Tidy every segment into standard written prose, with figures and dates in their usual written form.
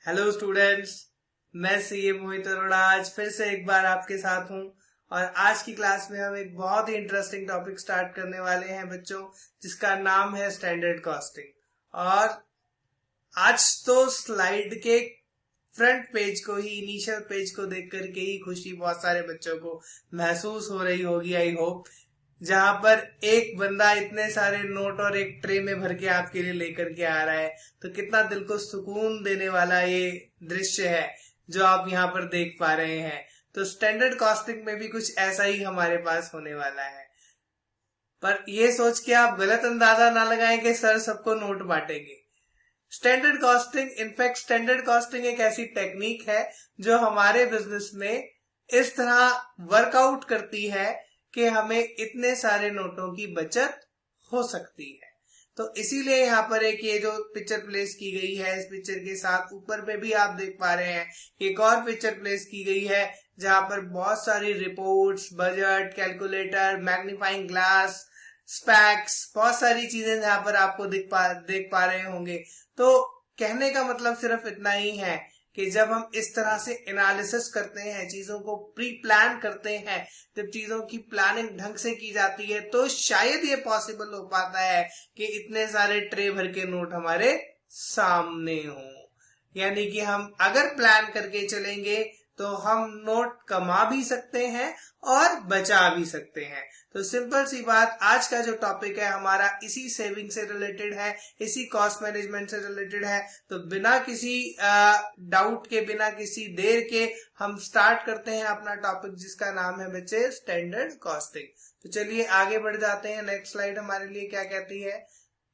Hello students, मैं CA मोहित अरोड़ा आज फिर से एक बार आपके साथ हूं। और आज की क्लास में हम एक बहुत ही इंटरेस्टिंग टॉपिक स्टार्ट करने वाले हैं बच्चों, जिसका नाम है स्टैंडर्ड कॉस्टिंग। और आज तो स्लाइड के फ्रंट पेज को ही, इनिशियल पेज को देख करके ही खुशी बहुत सारे बच्चों को महसूस हो रही होगी, आई होप। जहां पर एक बंदा इतने सारे नोट और एक ट्रे में भर के आपके लिए लेकर के आ रहा है, तो कितना दिल को सुकून देने वाला ये दृश्य है जो आप यहाँ पर देख पा रहे हैं। तो स्टैंडर्ड कॉस्टिंग में भी कुछ ऐसा ही हमारे पास होने वाला है। पर ये सोच के आप गलत अंदाजा ना लगाएं कि सर सबको नोट बांटेंगे। Standard costing, in fact standard costing एक ऐसी टेक्निक है जो हमारे बिजनेस में इस तरह वर्कआउट करती है कि हमें इतने सारे नोटों की बचत हो सकती है। तो इसीलिए यहाँ पर एक ये जो पिक्चर प्लेस की गई है, इस पिक्चर के साथ ऊपर पे भी आप देख पा रहे हैं एक और पिक्चर प्लेस की गई है जहां पर बहुत सारी reports, budget, calculator, magnifying glass, specs, बहुत सारी चीजें जहां पर आपको देख पा रहे होंगे। तो कहने का मतलब सिर्फ इतना ही है कि जब हम इस तरह से एनालिसिस करते हैं, चीजों को प्री प्लान करते हैं, जब चीजों की प्लानिंग ढंग से की जाती है, तो शायद ये पॉसिबल हो पाता है कि इतने सारे ट्रे भर के नोट हमारे सामने हो। यानी कि हम अगर प्लान करके चलेंगे तो हम नोट कमा भी सकते हैं और बचा भी सकते हैं। तो सिंपल सी बात, आज का जो टॉपिक है हमारा इसी सेविंग से रिलेटेड है, इसी कॉस्ट मैनेजमेंट से रिलेटेड है। तो बिना किसी डाउट के, बिना किसी देर के हम स्टार्ट करते हैं अपना टॉपिक, जिसका नाम है बच्चे स्टैंडर्ड कॉस्टिंग। तो चलिए आगे बढ़ जाते हैं। नेक्स्ट स्लाइड हमारे लिए क्या कहती है।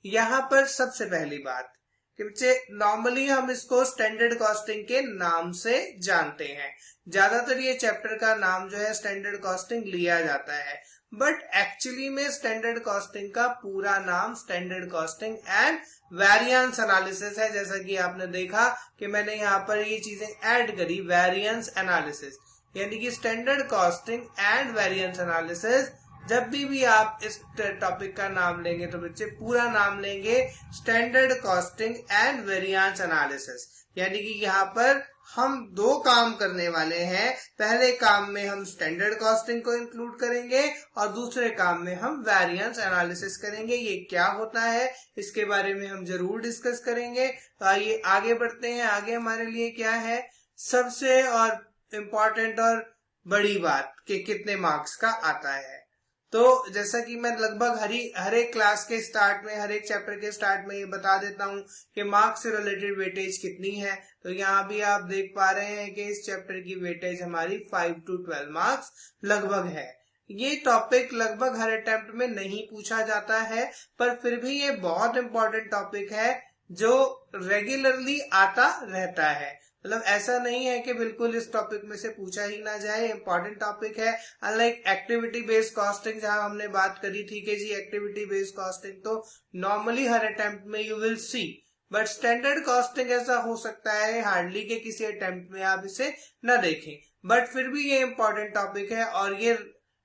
यहाँ पर सबसे पहली बात कि बच्चे नॉर्मली हम इसको स्टैंडर्ड कॉस्टिंग के नाम से जानते हैं। ज्यादातर ये चैप्टर का नाम जो है स्टैंडर्ड कॉस्टिंग लिया जाता है, बट एक्चुअली में स्टैंडर्ड कॉस्टिंग का पूरा नाम standard costing and variance analysis है। जैसा कि आपने देखा कि मैंने यहाँ पर ये चीजें ऐड करी, वेरिएंस एनालिसिस, यानी कि standard costing and variance analysis. जब भी आप इस टॉपिक का नाम लेंगे तो बच्चे पूरा नाम लेंगे standard costing and variance analysis. यानी कि यहाँ पर हम दो काम करने वाले हैं। पहले काम में हम स्टैंडर्ड कॉस्टिंग को इंक्लूड करेंगे और दूसरे काम में हम वेरिएंस एनालिसिस करेंगे। ये क्या होता है इसके बारे में हम जरूर डिस्कस करेंगे। तो आइए आगे बढ़ते हैं। आगे हमारे लिए क्या है, सबसे और इम्पोर्टेंट और बड़ी बात कि कितने मार्क्स का आता है। तो जैसा कि मैं लगभग हर एक क्लास के स्टार्ट में, हर एक चैप्टर के स्टार्ट में ये बता देता हूँ कि मार्क्स से रिलेटेड वेटेज कितनी है। तो यहाँ भी आप देख पा रहे हैं कि इस चैप्टर की वेटेज हमारी 5 to 12 मार्क्स लगभग है। ये टॉपिक लगभग हर अटेम्प्ट में नहीं पूछा जाता है, पर फिर भी ये बहुत इंपॉर्टेंट टॉपिक है जो रेगुलरली आता रहता है। मतलब ऐसा नहीं है कि बिल्कुल इस टॉपिक में से पूछा ही ना जाए, इंपॉर्टेंट टॉपिक है। अनलाइक एक्टिविटी बेस्ड कॉस्टिंग जहां हमने बात करी थी कि जी एक्टिविटी बेस्ड कॉस्टिंग तो नॉर्मली हर अटेम्प्ट में you will see, but standard costing ऐसा हो सकता है हार्डली के किसी अटेम्प्ट में आप इसे न देखें, बट फिर भी ये इंपॉर्टेंट टॉपिक है और ये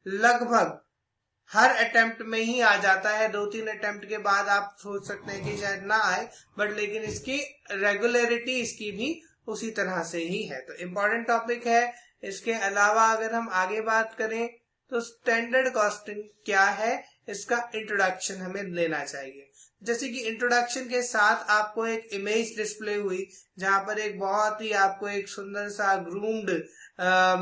लगभग हर अटेम्प्ट में ही आ जाता है। 2-3 अटेम्प्ट के बाद आप सोच सकते हैं कि शायद ना आए, बट लेकिन इसकी रेगुलरिटी इसकी भी उसी तरह से ही है। तो इम्पोर्टेंट टॉपिक है। इसके अलावा अगर हम आगे बात करें तो स्टैंडर्ड कॉस्टिंग क्या है, इसका इंट्रोडक्शन हमें लेना चाहिए। जैसे कि इंट्रोडक्शन के साथ आपको एक इमेज डिस्प्ले हुई जहां पर एक बहुत ही आपको एक सुंदर सा ग्रूम्ड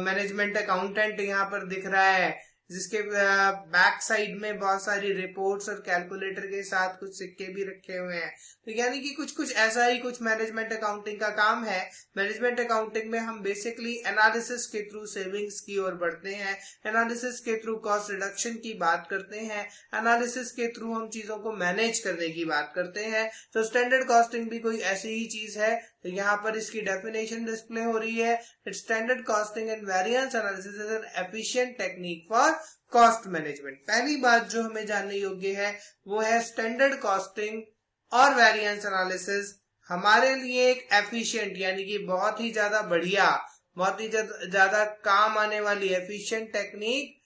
मैनेजमेंट अकाउंटेंट यहाँ पर दिख रहा है, जिसके बैक साइड में बहुत सारी रिपोर्ट्स और कैलकुलेटर के साथ कुछ सिक्के भी रखे हुए हैं। तो यानी कि कुछ कुछ ऐसा ही कुछ मैनेजमेंट अकाउंटिंग का काम है। मैनेजमेंट अकाउंटिंग में हम बेसिकली एनालिसिस के थ्रू सेविंग्स की ओर बढ़ते हैं, एनालिसिस के थ्रू कॉस्ट रिडक्शन की बात करते हैं, एनालिसिस के थ्रू हम चीजों को मैनेज करने की बात करते हैं। तो स्टैंडर्ड कॉस्टिंग भी कोई ऐसी ही चीज है। तो यहाँ पर इसकी डेफिनेशन डिस्प्ले हो रही है। Standard costing and variance analysis is an efficient technique for cost management. पहली बात जो हमें जानने योग्य है वो है स्टैंडर्ड कॉस्टिंग और वेरिएंस एनालिसिस हमारे लिए एक एफिशिएंट, यानी कि बहुत ही ज्यादा बढ़िया, बहुत ही ज्यादा काम आने वाली efficient technique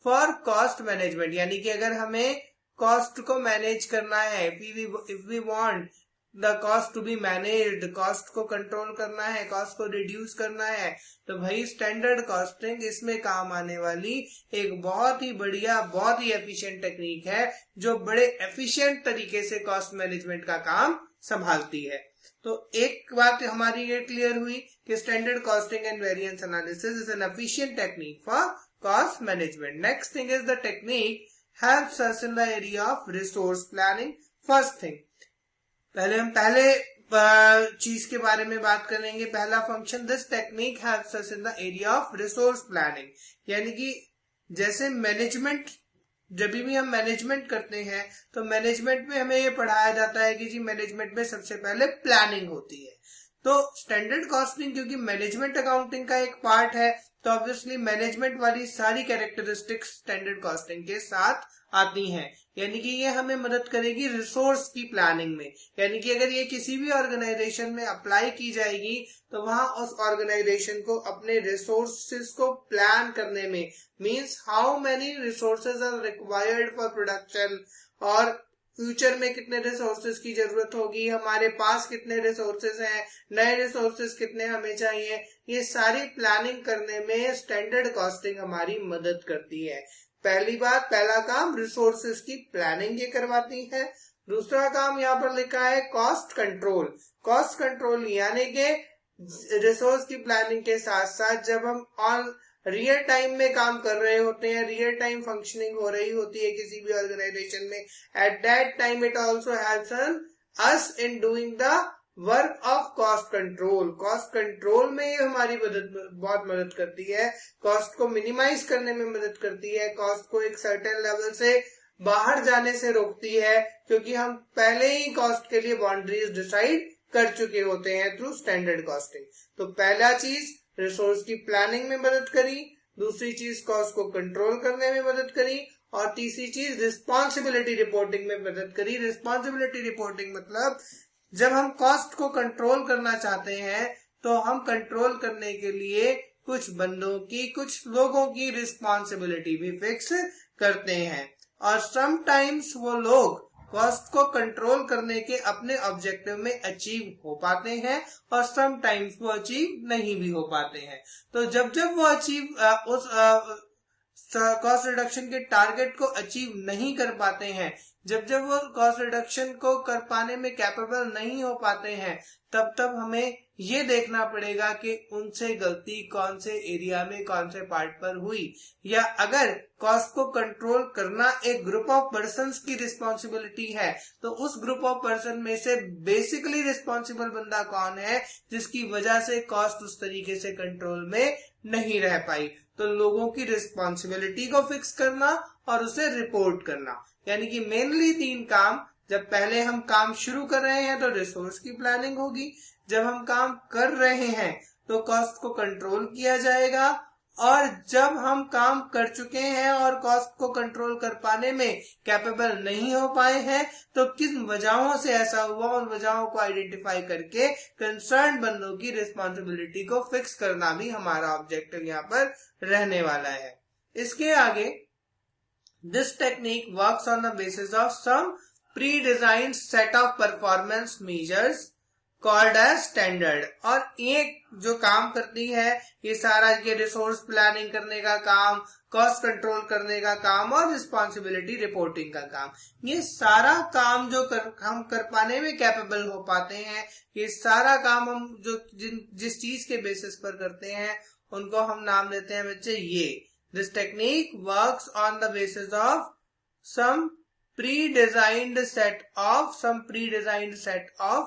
for cost management. यानी कि अगर हमें कॉस्ट को मैनेज करना है, if we want the cost to be managed, cost को कंट्रोल करना है, कॉस्ट को रिड्यूस करना है, तो भाई स्टैंडर्ड कॉस्टिंग इसमें काम आने वाली एक बहुत ही बढ़िया, बहुत ही एफिशिएंट टेक्निक है, जो बड़े एफिशिएंट तरीके से कॉस्ट मैनेजमेंट का काम संभालती है। तो एक बात हमारी ये क्लियर हुई कि standard costing and variance analysis is an efficient technique for cost management. Next thing is the technique helps us in the area of resource planning. First thing, पहले चीज के बारे में बात करेंगे। पहला function, this technique helps us in the area of resource planning, यानी कि जैसे मैनेजमेंट, जब भी हम मैनेजमेंट करते हैं तो मैनेजमेंट में हमें ये पढ़ाया जाता है कि जी मैनेजमेंट में सबसे पहले प्लानिंग होती है। तो स्टैंडर्ड कॉस्टिंग क्योंकि मैनेजमेंट अकाउंटिंग का एक पार्ट है, तो ऑब्वियसली मैनेजमेंट वाली सारी कैरेक्टरिस्टिक्स स्टैंडर्ड कॉस्टिंग के साथ आती हैं, यानी कि ये हमें मदद करेगी रिसोर्स की प्लानिंग में। यानी कि अगर ये किसी भी ऑर्गेनाइजेशन में अप्लाई की जाएगी तो वहां उस ऑर्गेनाइजेशन को अपने रिसोर्सेज को प्लान करने में, means how many resources are required for production, और फ्यूचर में कितने रिसोर्सेज की जरूरत होगी, हमारे पास कितने रिसोर्सेज हैं, नए रिसोर्सेज कितने हमें चाहिए, ये सारी प्लानिंग करने में स्टैंडर्ड कॉस्टिंग हमारी मदद करती है। पहली बात, पहला काम रिसोर्सेज की प्लानिंग ये करवाती है। दूसरा काम यहाँ पर लिखा है कॉस्ट कंट्रोल। कॉस्ट कंट्रोल यानी कि रिसोर्स की प्लानिंग के साथ साथ जब हम ऑन रियल टाइम में काम कर रहे होते हैं, रियल टाइम फंक्शनिंग हो रही होती है किसी भी ऑर्गेनाइजेशन में, at that time it also helps us in doing the work of cost control. Cost control में ये हमारी बहुत मदद करती है, कॉस्ट को मिनिमाइज करने में मदद करती है, कॉस्ट को एक सर्टेन लेवल से बाहर जाने से रोकती है, क्योंकि हम पहले ही कॉस्ट के लिए बाउंड्रीज डिसाइड कर चुके होते हैं थ्रू स्टैंडर्ड कॉस्टिंग। तो पहला चीज रिसोर्स की प्लानिंग में मदद करी, दूसरी चीज कॉस्ट को कंट्रोल करने में मदद करी, और तीसरी चीज रिस्पॉन्सिबिलिटी रिपोर्टिंग में मदद करी। रिस्पॉन्सिबिलिटी रिपोर्टिंग मतलब जब हम कॉस्ट को कंट्रोल करना चाहते हैं तो हम कंट्रोल करने के लिए कुछ बंदों की, कुछ लोगों की रिस्पॉन्सिबिलिटी भी फिक्स करते हैं, और समटाइम्स वो लोग कॉस्ट को कंट्रोल करने के अपने ऑब्जेक्टिव में अचीव हो पाते हैं और सम टाइम्स वो अचीव नहीं भी हो पाते हैं। तो जब जब वो अचीव उस कॉस्ट रिडक्शन के टारगेट को अचीव नहीं कर पाते हैं, जब जब वो कॉस्ट रिडक्शन को कर पाने में कैपेबल नहीं हो पाते हैं, तब तब हमें ये देखना पड़ेगा कि उनसे गलती कौन से एरिया में, कौन से पार्ट पर हुई, या अगर कॉस्ट को कंट्रोल करना एक ग्रुप ऑफ पर्संस की रिस्पॉन्सिबिलिटी है तो उस ग्रुप ऑफ पर्सन में से बेसिकली रिस्पॉन्सिबल बंदा कौन है जिसकी वजह से कॉस्ट उस तरीके से कंट्रोल में नहीं रह पाई। तो लोगों की रिस्पॉन्सिबिलिटी को फिक्स करना और उसे रिपोर्ट करना, यानी कि मेनली 3 काम। जब पहले हम काम शुरू कर रहे हैं तो रिसोर्स की प्लानिंग होगी, जब हम काम कर रहे हैं तो कॉस्ट को कंट्रोल किया जाएगा, और जब हम काम कर चुके हैं और कॉस्ट को कंट्रोल कर पाने में कैपेबल नहीं हो पाए हैं तो किन वजहों से ऐसा हुआ, उन वजहों को आइडेंटिफाई करके कंसर्न बंदों की रिस्पॉन्सिबिलिटी को फिक्स करना भी हमारा ऑब्जेक्टिव यहाँ पर रहने वाला है। इसके आगे, this technique works on the basis of some pre-designed set of performance measures called as standard। और ये जो काम करती है, ये सारा ये रिसोर्स प्लानिंग करने का काम, कॉस्ट कंट्रोल करने का काम और रिस्पॉन्सिबिलिटी रिपोर्टिंग का काम, ये सारा काम जो हम कर पाने में कैपेबल हो पाते हैं, ये सारा काम हम जो जिस चीज के बेसिस पर करते हैं उनको हम नाम देते हैं बच्चे ये। This technique works on the basis of some pre-designed set of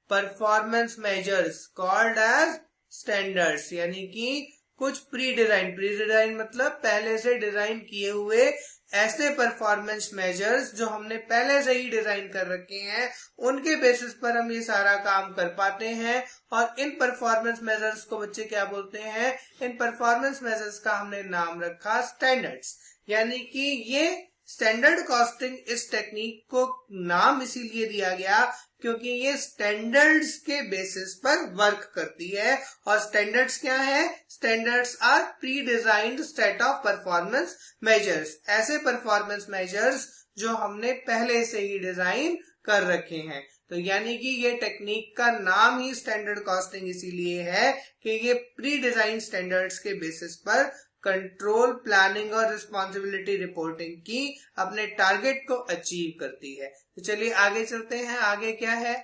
performance measures called as standards। यानी कि कुछ प्री डिजाइन मतलब पहले से डिजाइन किए हुए ऐसे परफॉर्मेंस मेजर्स जो हमने पहले से ही डिजाइन कर रखे हैं, उनके बेसिस पर हम ये सारा काम कर पाते हैं। और इन परफॉर्मेंस मेजर्स को बच्चे क्या बोलते हैं? इन परफॉर्मेंस मेजर्स का हमने नाम रखा स्टैंडर्ड्स। यानी कि ये स्टैंडर्ड कॉस्टिंग, इस टेक्निक को नाम इसीलिए दिया गया क्योंकि ये स्टैंडर्ड्स के बेसिस पर वर्क करती है। और स्टैंडर्ड्स क्या है? Standards are pre designed set of performance measures, ऐसे परफॉर्मेंस मेजर्स जो हमने पहले से ही डिजाइन कर रखे हैं। तो यानी कि ये टेक्निक का नाम ही स्टैंडर्ड कॉस्टिंग इसीलिए है कि ये प्री डिजाइन स्टैंडर्ड्स के बेसिस पर कंट्रोल, प्लानिंग और रिस्पॉन्सिबिलिटी रिपोर्टिंग की अपने टारगेट को अचीव करती है। तो चलिए आगे चलते हैं। आगे क्या है,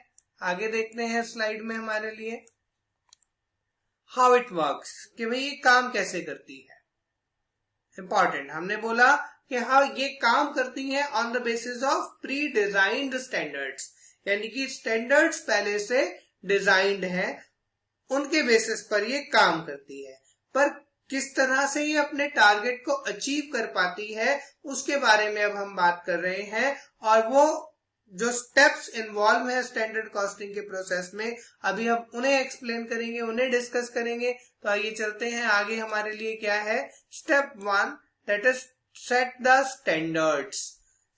आगे देखते हैं स्लाइड में हमारे लिए हाउ इट वर्क्स, कि भाई ये काम कैसे करती है। इंपॉर्टेंट, हमने बोला कि हाँ ये काम करती है on the basis of pre designed standards, यानी कि स्टैंडर्ड्स पहले से डिजाइंड हैं, उनके बेसिस पर ये काम करती है। पर किस तरह से ये अपने टारगेट को अचीव कर पाती है उसके बारे में अब हम बात कर रहे हैं, और वो जो स्टेप्स इन्वॉल्व है स्टैंडर्ड कॉस्टिंग के प्रोसेस में, अभी हम उन्हें एक्सप्लेन करेंगे, उन्हें डिस्कस करेंगे। तो आइए चलते हैं आगे। हमारे लिए क्या है, step 1 that is set the standards.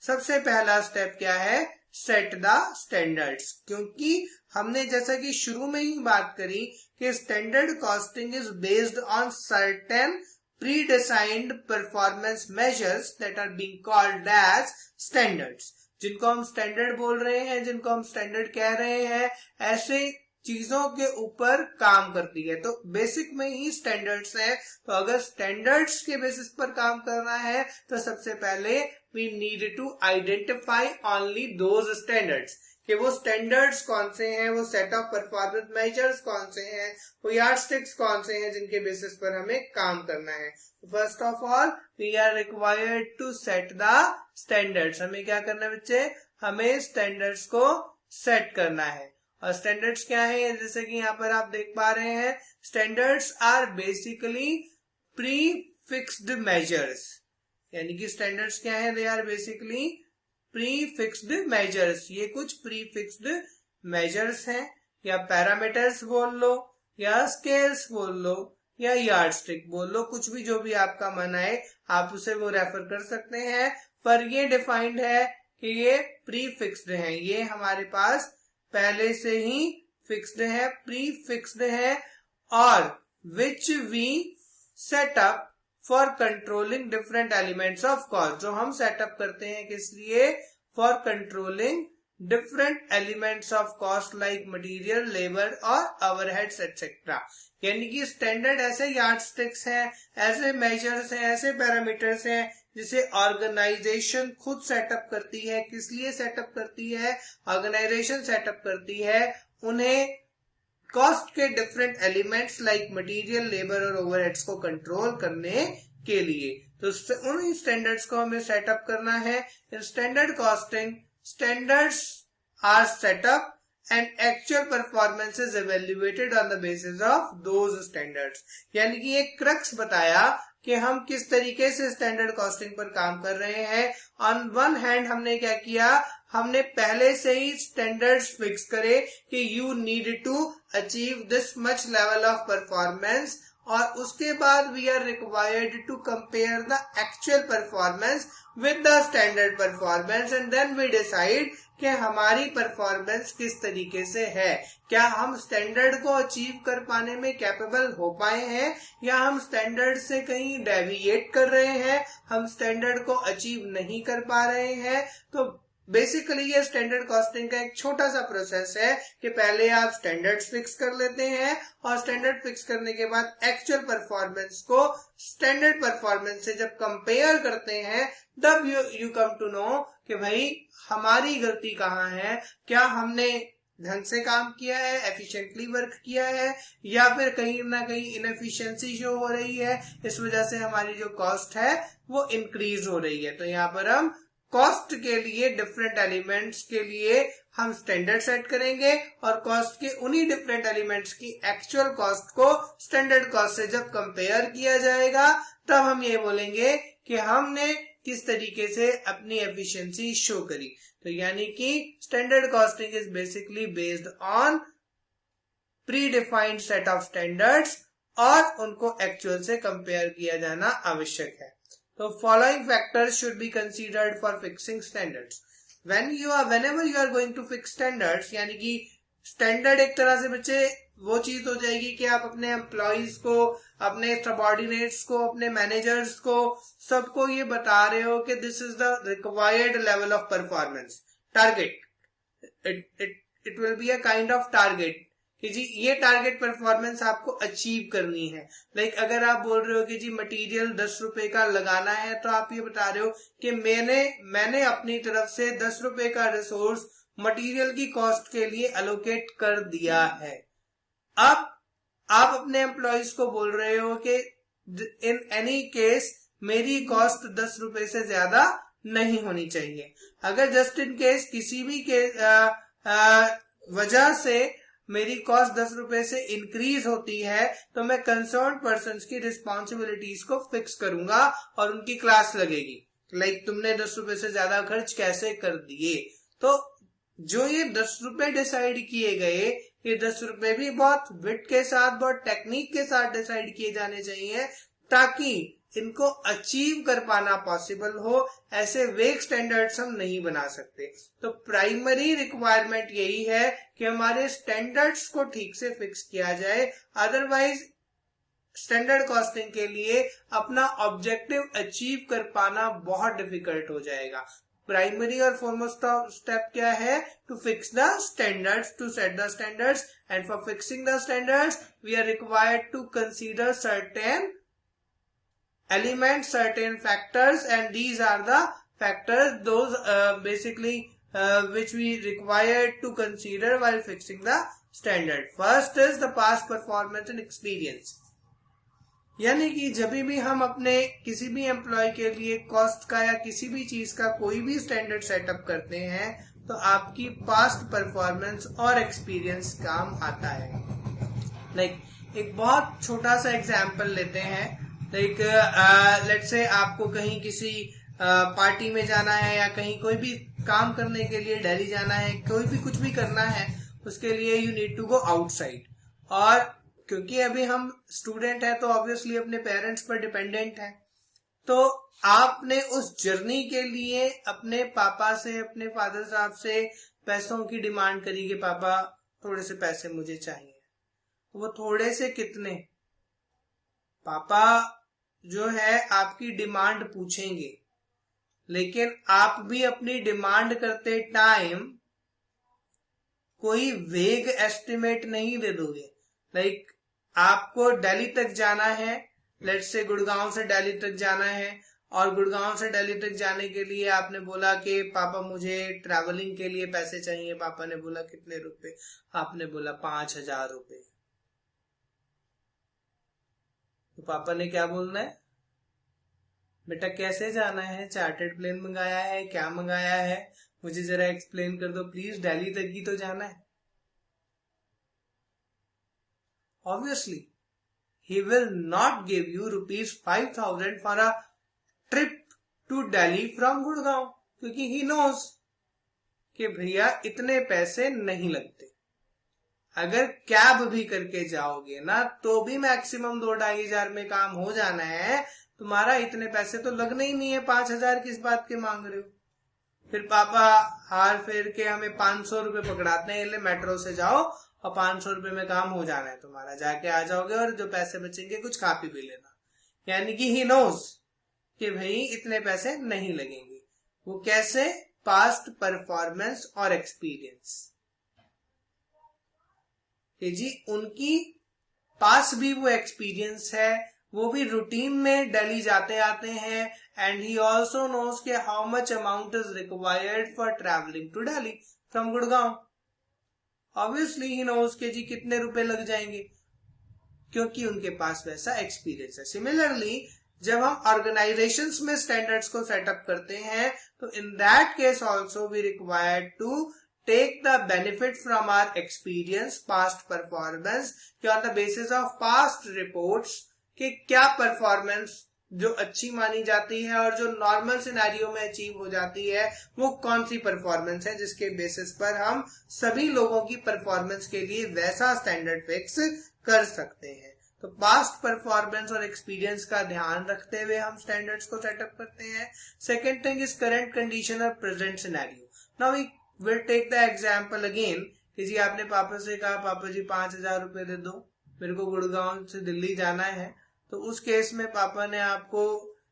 सबसे पहला स्टेप क्या है, सेट द स्टैंडर्ड्स, क्योंकि हमने जैसा कि शुरू में ही बात करी कि standard costing is based on certain predefined performance measures that are being called as standards. जिनको हम स्टैंडर्ड बोल रहे हैं, जिनको हम स्टैंडर्ड कह रहे हैं, ऐसे चीजों के ऊपर काम करती है। तो बेसिक में ही स्टैंडर्ड्स है। तो अगर स्टैंडर्ड्स के बेसिस पर काम करना है तो सबसे पहले we need to identify only those standards, कि वो स्टैंडर्ड्स कौन से हैं, वो सेट ऑफ परफॉर्मेंस मेजर्स कौन से हैं, वो यार्डस्टिक्स कौन से हैं जिनके बेसिस पर हमें काम करना है। First of all we are required to set the standards. हमें क्या करना है बच्चे, हमें स्टैंडर्ड्स को सेट करना है। और स्टैंडर्ड्स क्या है, जैसे कि यहाँ पर आप देख पा रहे हैं, standards are basically pre fixed measures, यानी कि स्टैंडर्ड्स क्या है, they are basically pre fixed measures. ये कुछ प्री फिक्स्ड मेजर्स हैं, या पैरामीटर्स बोल लो, या स्केल्स बोल लो, या यार्डस्टिक बोल लो, कुछ भी जो भी आपका मन आए आप उसे वो रेफर कर सकते हैं। पर ये डिफाइंड है कि ये प्री फिक्स्ड है, ये हमारे पास पहले से ही फिक्स्ड है, प्री फिक्स्ड है, और which we set up for controlling different elements of cost, जो हम सेटअप करते हैं किस लिए, for controlling different elements of cost like material, labour और ओवरहेड्स एक्सेट्रा। यानी कि स्टैंडर्ड ऐसे यार्डस्टिक्स हैं, ऐसे मेजर्स हैं, ऐसे पैरामीटर्स हैं जिसे ऑर्गेनाइजेशन खुद सेटअप करती है। किस लिए सेटअप करती है, ऑर्गेनाइजेशन सेटअप करती है उन्हें कॉस्ट के different elements like material, labour और ओवरहेड्स को कंट्रोल करने के लिए। तो उन स्टैंडर्ड्स को हमें सेटअप करना है। In standard costing, standards are set up and actual performance is evaluated on the basis of those standards. यानी कि एक क्रक्स बताया कि हम किस तरीके से स्टैंडर्ड कॉस्टिंग पर काम कर रहे हैं। ऑन वन हैंड हमने क्या किया, हमने पहले से ही स्टैंडर्ड्स फिक्स करे कि you need to achieve this much level of performance, और उसके बाद we are required to compare the actual performance with the standard performance, and then we decide कि हमारी परफॉर्मेंस किस तरीके से है। क्या हम स्टैंडर्ड को अचीव कर पाने में कैपेबल हो पाए हैं, या हम स्टैंडर्ड से कहीं डेविएट कर रहे हैं, हम स्टैंडर्ड को अचीव नहीं कर पा रहे हैं। तो बेसिकली ये स्टैंडर्ड कॉस्टिंग का एक छोटा सा प्रोसेस है कि पहले आप स्टैंडर्ड्स फिक्स कर लेते हैं, और स्टैंडर्ड फिक्स करने के बाद एक्चुअल परफॉर्मेंस को स्टैंडर्ड परफॉर्मेंस से जब कंपेयर करते हैं तब यू कम टू नो कि भाई हमारी गलती कहाँ है, क्या हमने ढंग से काम किया है, एफिशिएंटली वर्क किया है, या फिर कहीं ना कहीं इनएफिशिएंसी शो हो रही है, इस वजह से हमारी जो कॉस्ट है वो इंक्रीज हो रही है। तो यहाँ पर हम कॉस्ट के लिए डिफरेंट एलिमेंट्स के लिए हम स्टैंडर्ड सेट करेंगे, और कॉस्ट के उन्हीं डिफरेंट एलिमेंट्स की एक्चुअल कॉस्ट को स्टैंडर्ड कॉस्ट से जब कंपेयर किया जाएगा तब हम ये बोलेंगे कि हमने किस तरीके से अपनी एफिशिएंसी शो करी। तो यानी कि standard costing is basically based on pre defined set of standards, और उनको एक्चुअल से कंपेयर किया जाना आवश्यक है। So following factors should be considered for fixing standards. Whenever you are going to fix standards, यानी कि स्टैंडर्ड एक तरह से बच्चे वो चीज हो जाएगी कि आप अपने एम्प्लॉइज को, अपने सबऑर्डिनेट्स को, अपने मैनेजर्स को, सबको ये बता रहे हो कि this is the required level of performance target. It will be a kind of target कि जी ये टारगेट परफॉर्मेंस आपको अचीव करनी है। लाइक अगर आप बोल रहे हो कि जी मटेरियल 10 रुपए का लगाना है, तो आप ये बता रहे हो कि मैंने अपनी तरफ से 10 रुपए का रिसोर्स मटेरियल की कॉस्ट के लिए एलोकेट कर दिया है। अब आप अपने एम्प्लॉयज को बोल रहे हो कि इन एनी केस मेरी कॉस्ट 10 रुपए से ज्यादा नहीं होनी चाहिए। अगर जस्ट इन केस किसी भी वजह से मेरी कॉस्ट 10 रुपए से इंक्रीज होती है, तो मैं कंसर्न पर्सन की रिस्पॉन्सिबिलिटीज को फिक्स करूंगा और उनकी क्लास लगेगी। लाइक तुमने 10 रुपए से ज्यादा खर्च कैसे कर दिए। तो जो ये 10 रुपए डिसाइड किए गए, ये 10 रुपए भी बहुत विट के साथ, बहुत टेक्निक के साथ डिसाइड किए जाने चाहिए, ताकि इनको अचीव कर पाना पॉसिबल हो। ऐसे वेग स्टैंडर्ड्स हम नहीं बना सकते। तो प्राइमरी रिक्वायरमेंट यही है कि हमारे स्टैंडर्ड्स को ठीक से फिक्स किया जाए, अदरवाइज स्टैंडर्ड कॉस्टिंग के लिए अपना ऑब्जेक्टिव अचीव कर पाना बहुत डिफिकल्ट हो जाएगा। प्राइमरी और फॉरमोस्ट स्टेप क्या है? To fix the standards, to set the standards, and for fixing the standards we are required to consider certain elements, certain factors, and these are the factors those basically which we required to consider while fixing the standard. First is the past performance and experience. यानी कि जब भी हम अपने किसी भी employ के लिए कॉस्ट का या किसी भी चीज का कोई भी स्टैंडर्ड सेटअप करते हैं, तो आपकी पास्ट परफॉर्मेंस और एक्सपीरियंस काम आता है। लाइक एक बहुत छोटा सा एग्जांपल लेते हैं। लाइक लेट्स से आपको कहीं किसी पार्टी में जाना है या कहीं कोई भी काम करने के लिए दिल्ली जाना है, कोई भी कुछ भी करना है, उसके लिए you need to go outside. और क्योंकि अभी हम स्टूडेंट हैं तो ऑब्वियसली अपने पेरेंट्स पर डिपेंडेंट हैं, तो आपने उस जर्नी के लिए अपने पापा से, अपने फादर साहब से पैसों की डिमांड करी कि पापा थोड़े से पैसे मुझे चाहिए। वो थोड़े से कितने? पापा जो है आपकी डिमांड पूछेंगे, लेकिन आप भी अपनी डिमांड करते टाइम कोई वेग एस्टिमेट नहीं दे दोगे। लाइक आपको दिल्ली तक जाना है, लेट्स से गुड़गांव से दिल्ली तक जाना है, और गुड़गांव से दिल्ली तक जाने के लिए आपने बोला कि पापा मुझे ट्रैवलिंग के लिए पैसे चाहिए। पापा ने बोला कितने रुपए? आपने बोला 5,000 रुपए। तो पापा ने क्या बोलना है? बेटा कैसे जाना है? चार्टर्ड प्लेन मंगाया है? क्या मंगाया है? मुझे जरा एक्सप्लेन कर दो प्लीज, दिल्ली तक ही तो जाना है। Obviously, he will not give you ₹5,000 for a trip to Delhi from Gurgaon, क्योंकि he knows कि भैया इतने पैसे नहीं लगते। अगर कैब भी करके जाओगे ना, तो भी मैक्सिमम 2-2.5 हजार में काम हो जाना है। तुम्हारा इतने पैसे तो लगने ही नहीं है, 5,000 किस बात के मांग रहे हो? फिर पापा हार फेर के हमें 500 रुपए पकड़ाते हैं, ले मेट्रो से जाओ और 500 रुपए में काम हो जाना है तुम्हारा, जाके आ जाओगे और जो पैसे बचेंगे कुछ खा पी भी लेना। यानी कि ही नोज कि भाई इतने पैसे नहीं लगेंगे। वो कैसे? पास्ट परफॉर्मेंस और एक्सपीरियंस कि जी उनकी पास भी वो एक्सपीरियंस है, वो भी रूटीन में दिल्ली जाते आते हैं, एंड ही ऑल्सो नोज के how much amount is required for travelling to Delhi from Gurgaon. Obviously he knows के जी कितने रुपए लग जाएंगे, क्योंकि उनके पास वैसा एक्सपीरियंस है। सिमिलरली जब हम ऑर्गेनाइजेशंस में स्टैंडर्ड्स को सेटअप करते हैं, तो in that case also we required to take the benefit from our experience, past performance, कि on the basis of past reports कि क्या परफॉर्मेंस जो अच्छी मानी जाती है और जो नॉर्मल सिनेरियो में अचीव हो जाती है, वो कौन सी परफॉर्मेंस है जिसके बेसिस पर हम सभी लोगों की परफॉर्मेंस के लिए वैसा स्टैंडर्ड फिक्स कर सकते हैं। तो पास्ट परफॉर्मेंस और एक्सपीरियंस का ध्यान रखते हुए हम स्टैंडर्ड्स को सेटअप करते हैं। Second thing is current condition और present scenario. Now we will take the example again कि जी आपने पापा से कहा पापा जी 5,000 रुपए दे दो, मेरे को गुड़गांव से दिल्ली जाना है। तो उस केस में पापा ने आपको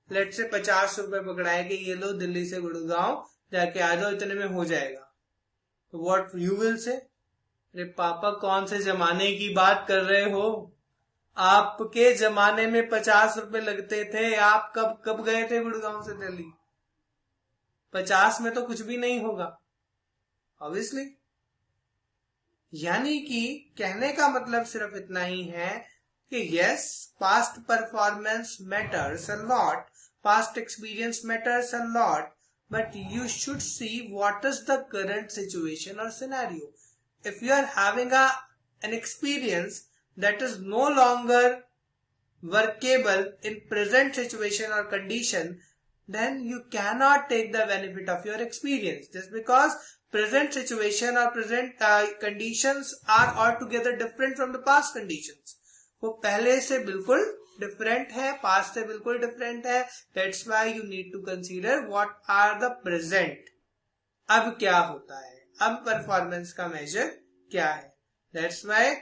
लेट से 50 रुपए पकड़ाए कि ये लो, दिल्ली से गुड़गांव जाके आ जाओ, इतने में हो जाएगा। तो व्हाट यू विल से? अरे पापा कौन से जमाने की बात कर रहे हो? आपके जमाने में 50 रुपए लगते थे। आप कब कब गए थे गुड़गांव से दिल्ली? 50 में तो कुछ भी नहीं होगा ऑब्वियसली। यानी कि कहने का मतलब सिर्फ इतना ही है कि yes, past performance matters a lot, past experience matters a lot, but you should see what is the current situation or scenario. If you are having an experience that is no longer workable in present situation or condition, then you cannot take the benefit of your experience, just because present situation or present conditions are altogether different from the past conditions. वो पहले से बिल्कुल different है, past से बिल्कुल different है। That's why you need to consider what are the present. अब क्या होता है, अब परफॉर्मेंस का मेजर क्या है। That's why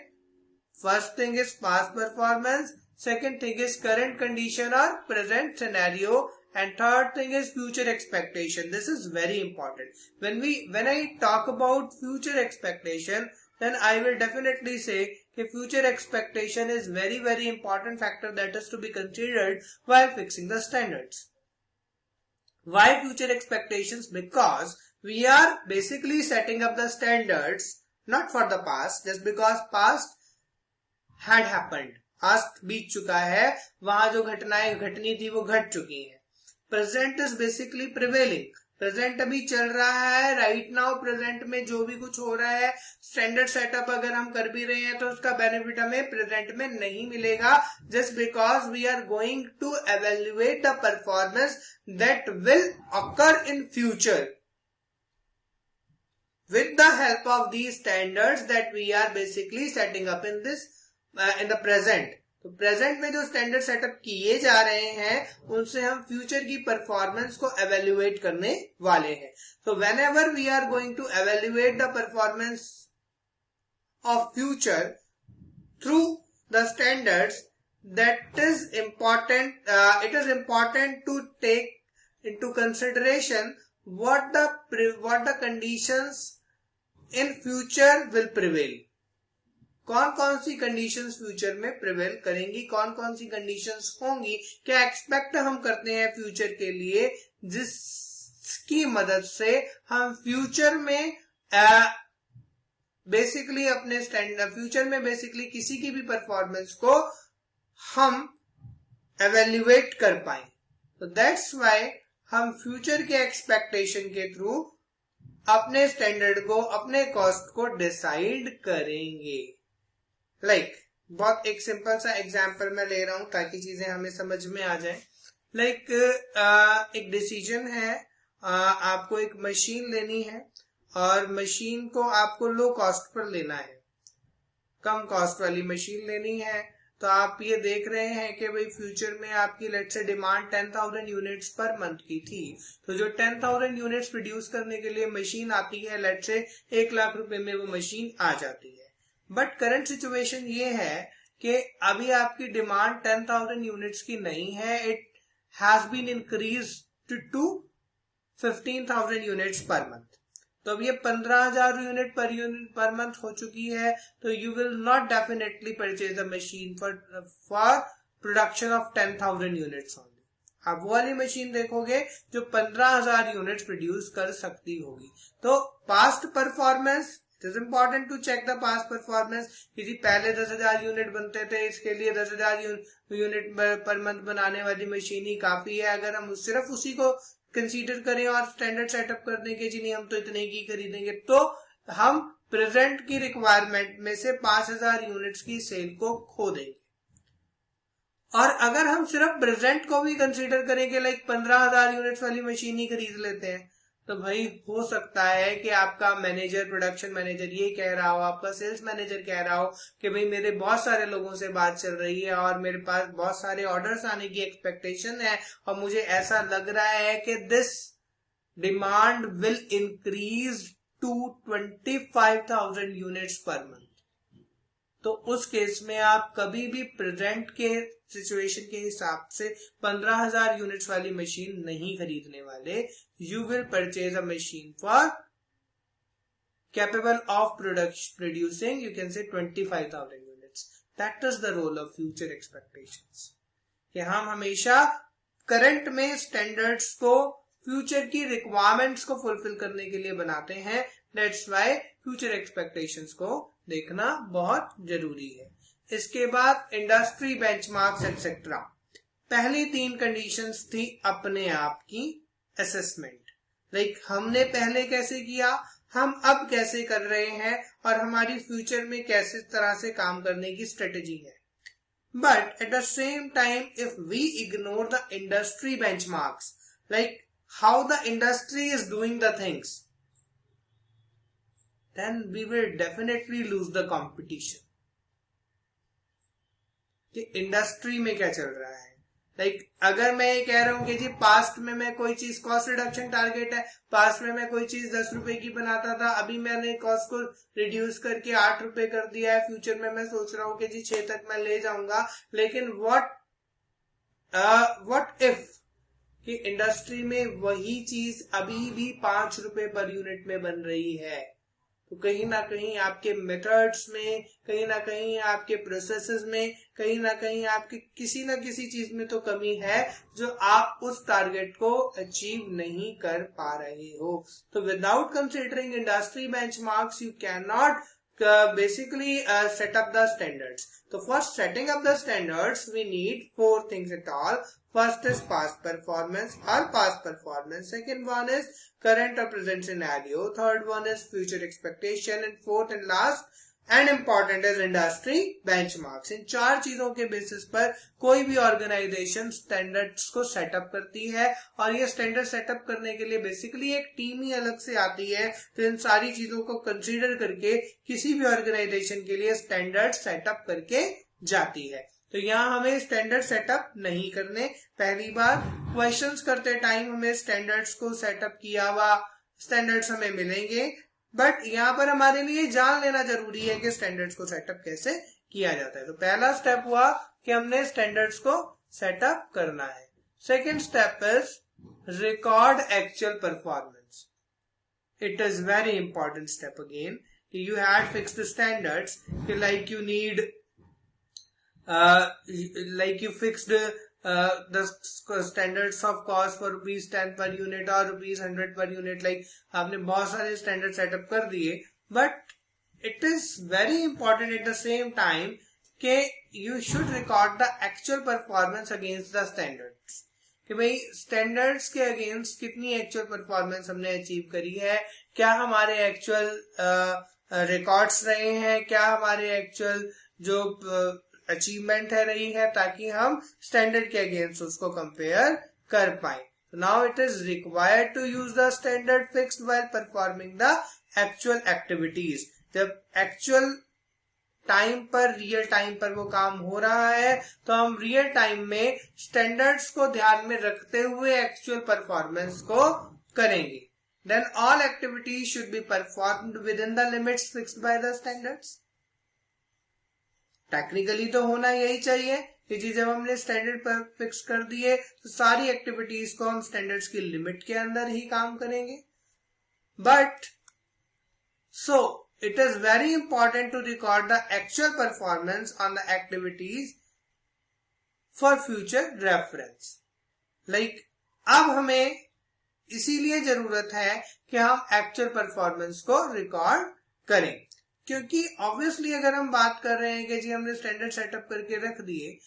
first thing is past performance, second thing is current condition और present scenario, and third thing is future expectation. This is very important. When I talk about future expectation, then I will definitely say that future expectation is very important factor that is to be considered while fixing the standards. Why future expectations? Because we are basically setting up the standards not for the past, just because past had happened, past बीत चुका है, वहां जो घटनाएं घटनी थी वो घट चुकी हैं। Present is basically prevailing, present अभी चल रहा है, राइट नाउ प्रेजेंट में जो भी कुछ हो रहा है, स्टैंडर्ड सेटअप अगर हम कर भी रहे हैं तो उसका बेनिफिट हमें प्रेजेंट में नहीं मिलेगा, just because we are going to evaluate the performance that will occur in future with the help of these standards that we are basically setting up in this in the present. तो present में जो standard setup किए जा रहे हैं उनसे हम future की परफॉर्मेंस को एवेल्युएट करने वाले हैं। तो whenever we are going to evaluate the performance of future through the standards, that is important, it is important to take into consideration what the conditions in future will prevail. कौन कौन सी conditions future में prevail करेंगी, कौन कौन सी conditions होंगी, क्या एक्सपेक्ट हम करते हैं फ्यूचर के लिए, जिसकी मदद से हम फ्यूचर में बेसिकली अपने स्टैंडर्ड, फ्यूचर में बेसिकली किसी की भी परफॉर्मेंस को हम एवेल्युएट कर पाए। तो दैट्स व्हाई हम फ्यूचर के एक्सपेक्टेशन के थ्रू अपने स्टैंडर्ड को, अपने कॉस्ट को डिसाइड करेंगे। बहुत एक सिंपल सा एग्जांपल मैं ले रहा हूं ताकि चीजें हमें समझ में आ जाए। एक डिसीजन है, आपको एक मशीन लेनी है और मशीन को आपको लो कॉस्ट पर लेना है, कम कॉस्ट वाली मशीन लेनी है। तो आप ये देख रहे हैं कि भाई फ्यूचर में आपकी लेट से डिमांड 10,000 यूनिट्स पर मंथ की थी, तो जो 10,000 यूनिट्स प्रोड्यूस करने के लिए मशीन आती है, लेट से 1 लाख रुपए में वो मशीन आ जाती है। बट करंट सिचुएशन ये है कि अभी आपकी डिमांड 10,000 यूनिट्स की नहीं है, it has been increased to 15,000 units per month. तो अब ये 15,000 यूनिट पर मंथ हो चुकी है, तो you will not definitely purchase the machine for production of 10,000 units only. आप वो वाली मशीन देखोगे जो 15,000 यूनिट्स प्रोड्यूस कर सकती होगी। तो past performance, it is important to check the past performance. किसी पहले 10,000 यूनिट बनते थे, इसके लिए 10,000 यूनिट पर मंथ बनाने वाली मशीन ही काफी है। अगर हम सिर्फ उसी को कंसीडर करें और स्टैंडर्ड सेटअप करने के, जी नहीं हम तो इतने की खरीदेंगे, तो हम प्रेजेंट की रिक्वायरमेंट में से 5,000 यूनिट्स की सेल को खो देंगे। और अगर हम सिर्फ प्रेजेंट को भी कंसीडर करेंगे, 15,000 यूनिट्स वाली मशीन ही खरीद लेते हैं, तो भाई हो सकता है कि आपका मैनेजर, प्रोडक्शन मैनेजर ये कह रहा हो, आपका सेल्स मैनेजर कह रहा हो कि भाई मेरे बहुत सारे लोगों से बात चल रही है और मेरे पास बहुत सारे ऑर्डर्स आने की एक्सपेक्टेशन है और मुझे ऐसा लग रहा है कि this demand will increase to 25,000 units per month. तो उस केस में आप कभी भी प्रेजेंट के सिचुएशन के हिसाब से 15,000 यूनिट्स वाली मशीन नहीं खरीदने वाले। You will purchase a machine for capable of producing, you can say 25,000 units. That is the role of future expectations. कि हम हमेशा करंट में स्टैंडर्ड्स को फ्यूचर की रिक्वायरमेंट्स को फुलफिल करने के लिए बनाते हैं. दैट्स व्हाई फ्यूचर एक्सपेक्टेशंस को देखना बहुत जरूरी है. इसके बाद इंडस्ट्री बेंचमार्क्स एक्सेट्रा. पहली 3 कंडीशंस थी अपने आप की असेसमेंट. लाइक हमने पहले कैसे किया, हम अब कैसे कर रहे हैं और हमारी फ्यूचर में कैसे तरह से काम करने की स्ट्रेटेजी है. But at the same time, if we ignore the industry benchmarks, like how the industry is doing the things, then we will definitely lose the competition. कि इंडस्ट्री में क्या चल रहा है. लाइक अगर मैं ये कह रहा हूं कि जी पास्ट में मैं कोई चीज कॉस्ट रिडक्शन टारगेट है, पास्ट में मैं कोई चीज 10 रुपए की बनाता था, अभी मैंने कॉस्ट को रिड्यूस करके 8 रुपए कर दिया है, फ्यूचर में मैं सोच रहा हूं कि जी 6 तक मैं ले जाऊंगा. लेकिन व्हाट इफ कि इंडस्ट्री में वही चीज अभी भी 5 रुपए पर यूनिट में बन रही है. तो कहीं ना कहीं आपके मेथड्स में, कहीं ना कहीं आपके प्रोसेसेस में, कहीं ना कहीं आपकी किसी ना किसी चीज में तो कमी है जो आप उस टारगेट को अचीव नहीं कर पा रहे हो. तो without considering industry benchmarks you can not basically set up the standards. So for setting up the standards we need 4 things at all. First is past performance or past performance. Second one is current or present scenario. Third one is future expectation. And fourth and last and important is industry benchmarks. इन 4 चीजों के basis पर कोई भी organisation standards को setup करती है और ये स्टैंडर्ड सेटअप करने के लिए बेसिकली एक टीम ही अलग से आती है. तो इन सारी चीजों को कंसीडर करके किसी भी ऑर्गेनाइजेशन के लिए स्टैंडर्ड सेटअप करके जाती है. तो यहाँ हमें स्टैंडर्ड सेटअप नहीं करने. पहली बार क्वेश्चंस करते टाइम हमें स्टैंडर्ड्स को सेटअप किया हुआ स्टैंडर्ड्स हमें मिलेंगे, बट यहाँ पर हमारे लिए जान लेना जरूरी है कि स्टैंडर्ड्स को सेटअप कैसे किया जाता है. तो पहला स्टेप हुआ कि हमने स्टैंडर्ड्स को सेटअप करना है. Second step is record actual performance. It is very important step again. You had fixed standards like you need like you fixed the standards of cost for ₹10 per unit or ₹100 per unit. like आपने बहुत सारे standard setup कर दिए, but it is very important at the same time कि you should record the actual performance against the standards. कि भाई standards के against कितनी actual performance हमने achieve करी है, क्या हमारे actual records रहे हैं, क्या हमारे actual जो अचीवमेंट है रही है, ताकि हम स्टैंडर्ड के अगेंस्ट उसको कंपेयर कर पाए. Now it is required to use the standard fixed while performing the actual activities. जब एक्चुअल टाइम पर, रियल टाइम पर वो काम हो रहा है तो हम रियल टाइम में स्टैंडर्ड्स को ध्यान में रखते हुए एक्चुअल परफॉर्मेंस को करेंगे. Then all activities should be performed within the limits fixed by the standards. Technically तो होना यही चाहिए कि जी जब हमने स्टैंडर्ड पर फिक्स कर दिए तो सारी एक्टिविटीज को हम स्टैंडर्ड्स की लिमिट के अंदर ही काम करेंगे. But so it is very important to record the actual performance on the activities for future reference. Like अब हमें इसीलिए जरूरत है कि हम एक्चुअल परफॉर्मेंस को रिकॉर्ड करें, क्योंकि ऑब्वियसली अगर हम बात कर रहे हैं कि जी हमने स्टैंडर्ड सेटअप करके रख दिए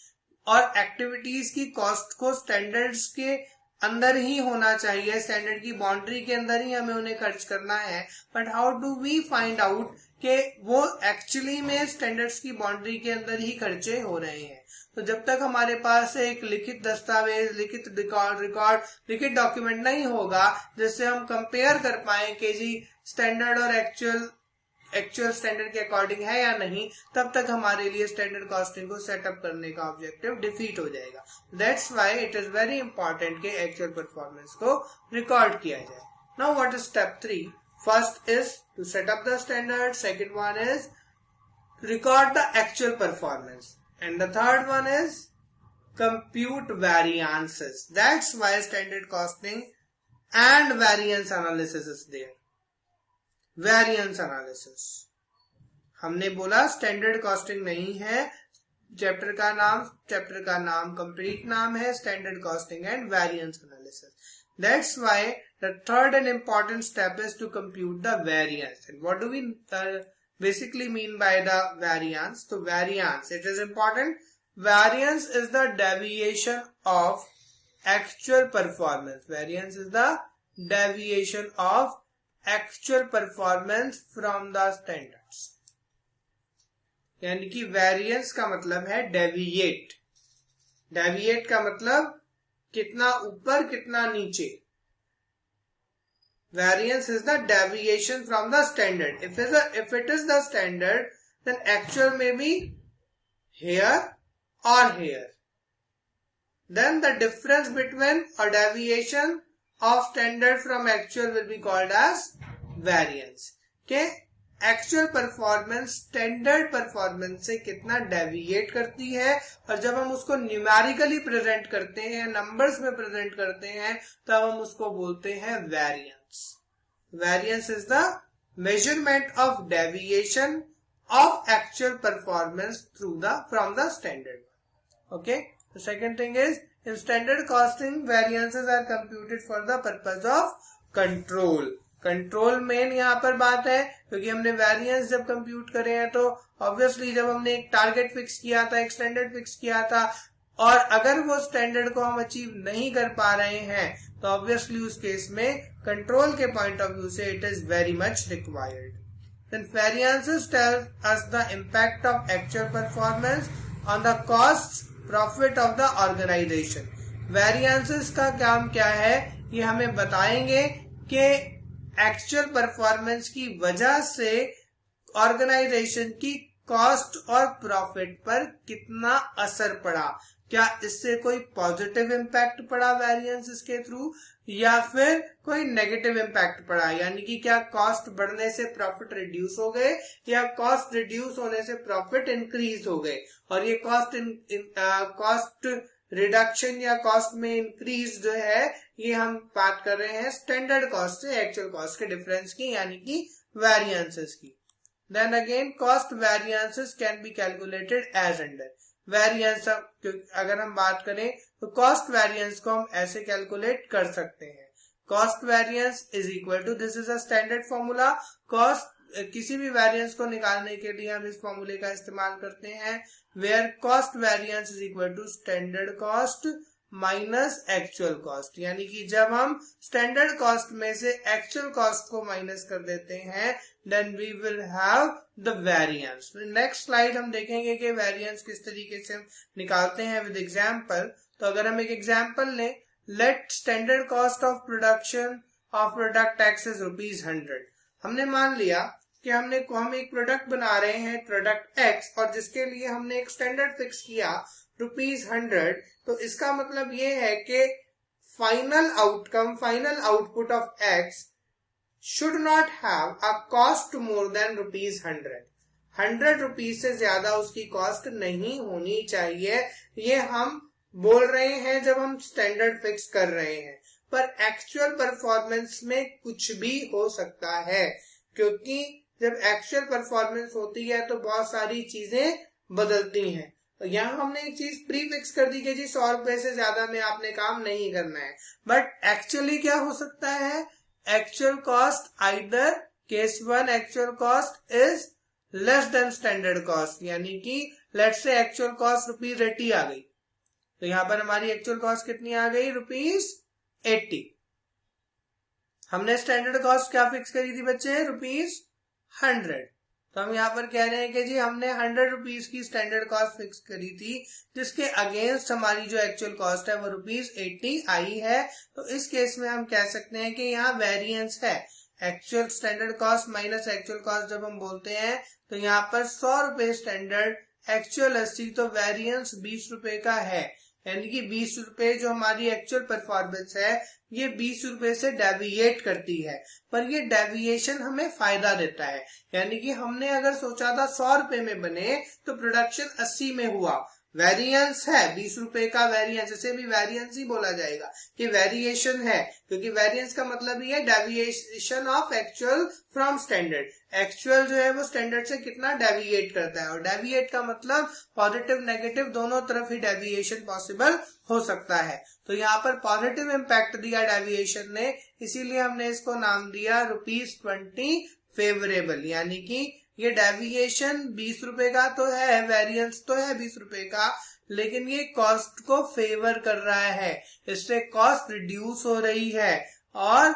और एक्टिविटीज की कॉस्ट को स्टैंडर्ड्स के अंदर ही होना चाहिए, स्टैंडर्ड की बाउंड्री के अंदर ही हमें उन्हें खर्च करना है, but how do we find out कि वो एक्चुअली में स्टैंडर्ड्स की बाउंड्री के अंदर ही खर्चे हो रहे हैं. तो जब तक हमारे पास एक लिखित दस्तावेज, लिखित रिकॉर्ड, लिखित डॉक्यूमेंट नहीं होगा जिससे हम कंपेयर कर पाए कि जी स्टैंडर्ड और एक्चुअल स्टैंडर्ड के अकॉर्डिंग है या नहीं, तब तक हमारे लिए स्टैंडर्ड कॉस्टिंग को सेटअप करने का ऑब्जेक्टिव डिफीट हो जाएगा. That's why it is very important कि एक्चुअल परफॉर्मेंस को रिकॉर्ड किया जाए. Now what is step 3? First is to set up the standard, second one is record the actual performance, and the third one is compute variances. That's why standard costing and variance analysis is there. Variance analysis. हमने बोला standard costing नहीं है, chapter का नाम complete नाम है standard costing and variance analysis. That's why the third and important step is to compute the variance. And what do we basically mean by the variance? So variance, it is important. Variance is the deviation of actual performance. Variance is the deviation of actual performance from the standards. यानी कि variance का मतलब है deviate. Deviate का मतलब कितना ऊपर कितना नीचे। Variance is the deviation from the standard. If it is the standard, then actual may be here or here. Then the difference between a deviation of standard from actual will be called as variance. Okay? Actual performance standard performance से कितना deviate करती है, और जब हम उसको numerically present करते हैं, नंबर्स में प्रेजेंट करते हैं, तब हम उसको बोलते हैं variance. Variance is the measurement of deviation of actual performance from the standard. Okay. The second thing is, in standard costing, variances are computed for the purpose of control. Control main यहाँ पर बात है, क्योंकि हमने variance जब compute करे हैं तो ऑब्वियसली जब हमने एक टारगेट फिक्स किया था, एक स्टैंडर्ड फिक्स किया था, और अगर वो स्टैंडर्ड को हम अचीव नहीं कर पा रहे हैं, तो ऑब्वियसली उस केस में कंट्रोल के पॉइंट ऑफ व्यू से it is very much required. Then variances tell us the impact of actual performance on the cost profit of the organisation. Variances का काम क्या है, ये हमें बताएंगे कि एक्चुअल परफॉर्मेंस की वजह से ऑर्गेनाइजेशन की कॉस्ट और प्रॉफिट पर कितना असर पड़ा। क्या इससे कोई पॉजिटिव इम्पैक्ट पड़ा वेरिएंसेस के थ्रू, या फिर कोई नेगेटिव इम्पैक्ट पड़ा, यानी कि क्या कॉस्ट बढ़ने से प्रॉफिट रिड्यूस हो गए, या कॉस्ट रिड्यूस होने से प्रॉफिट इंक्रीज हो गए। और ये कॉस्ट रिडक्शन या कॉस्ट में इंक्रीज जो है, ये हम बात कर रहे हैं स्टैंडर्ड कॉस्ट से एक्चुअल कॉस्ट के डिफरेंस की, यानी कि वेरिएंसेस की। Then again cost variances can be calculated as under. Variance अगर हम बात करें तो कॉस्ट वेरिएंस को हम ऐसे कैलकुलेट कर सकते हैं, cost variance is equal to, this is a standard formula. Cost किसी भी वेरिएंस को निकालने के लिए हम इस फॉर्मूले का इस्तेमाल करते हैं, where cost variance is equal to standard cost minus actual cost. यानी कि जब हम स्टैंडर्ड कॉस्ट में से एक्चुअल कॉस्ट को माइनस कर देते हैं, then we will have the variance. Next slide हम देखेंगे कि वेरिएंस किस तरीके से हम निकालते हैं विद एग्जांपल। तो अगर हम एक एग्जांपल लें, let standard cost of production of product X is ₹100। हमने मान लिया कि हम एक प्रोडक्ट बना रहे हैं प्रोडक्ट एक्स, और जिसके लिए हमने एक स्टैंडर्ड फिक्स किया ₹100। तो इसका मतलब ये है कि final output of x should not have a cost more than ₹100। ₹100 से ज्यादा उसकी कॉस्ट नहीं होनी चाहिए। ये हम बोल रहे हैं जब हम स्टैंडर्ड फिक्स कर रहे हैं, पर एक्चुअल परफॉर्मेंस में कुछ भी हो सकता है, क्योंकि जब एक्चुअल परफॉर्मेंस होती है तो बहुत सारी चीजें बदलती हैं। तो यहाँ हमने एक चीज प्री फिक्स कर दी कि जी ₹100 से ज्यादा में आपने काम नहीं करना है, बट एक्चुअली क्या हो सकता है, actual cost either case 1 actual cost is less than standard cost, यानी कि लेट्स से एक्चुअल कॉस्ट ₹80 आ गई, तो यहाँ पर हमारी एक्चुअल कॉस्ट कितनी आ गई, ₹80। हमने स्टैंडर्ड कॉस्ट क्या फिक्स करी थी बच्चे, ₹100। तो हम यहाँ पर कह रहे हैं कि जी हमने ₹100 की स्टैंडर्ड कॉस्ट फिक्स करी थी, जिसके अगेंस्ट हमारी जो एक्चुअल कॉस्ट है वो ₹80 आई है। तो इस केस में हम कह सकते हैं कि यहाँ वेरिएंस है, actual standard cost minus actual cost जब हम बोलते हैं तो यहाँ पर ₹100 स्टैंडर्ड, एक्चुअल 80, तो वेरिएंस ₹20 का है, यानी कि ₹20 जो हमारी एक्चुअल परफॉर्मेंस है ये ₹20 से डेविएट करती है, पर ये डेविएशन हमें फायदा देता है। यानी कि हमने अगर सोचा था ₹100 में बने तो प्रोडक्शन 80 में हुआ, वेरिएंस है 20 रुपए का वेरिएंस, इसे भी वेरिएंस ही बोला जाएगा कि वेरिएशन है, क्योंकि वेरिएंस का मतलब ही है deviation of actual from standard. Actual जो है वो स्टैंडर्ड से कितना डेविएट करता है, और डेविएट का मतलब पॉजिटिव नेगेटिव दोनों तरफ ही डेविएशन पॉसिबल हो सकता है। तो यहाँ पर पॉजिटिव इंपैक्ट दिया डेविएशन ने, इसीलिए हमने इसको नाम दिया ₹20 फेवरेबल, यानी कि ये डेविएशन 20 रुपए का तो है, वेरिएंस तो है 20 रुपए का, लेकिन ये कॉस्ट को फेवर कर रहा है, इससे कॉस्ट रिड्यूस हो रही है और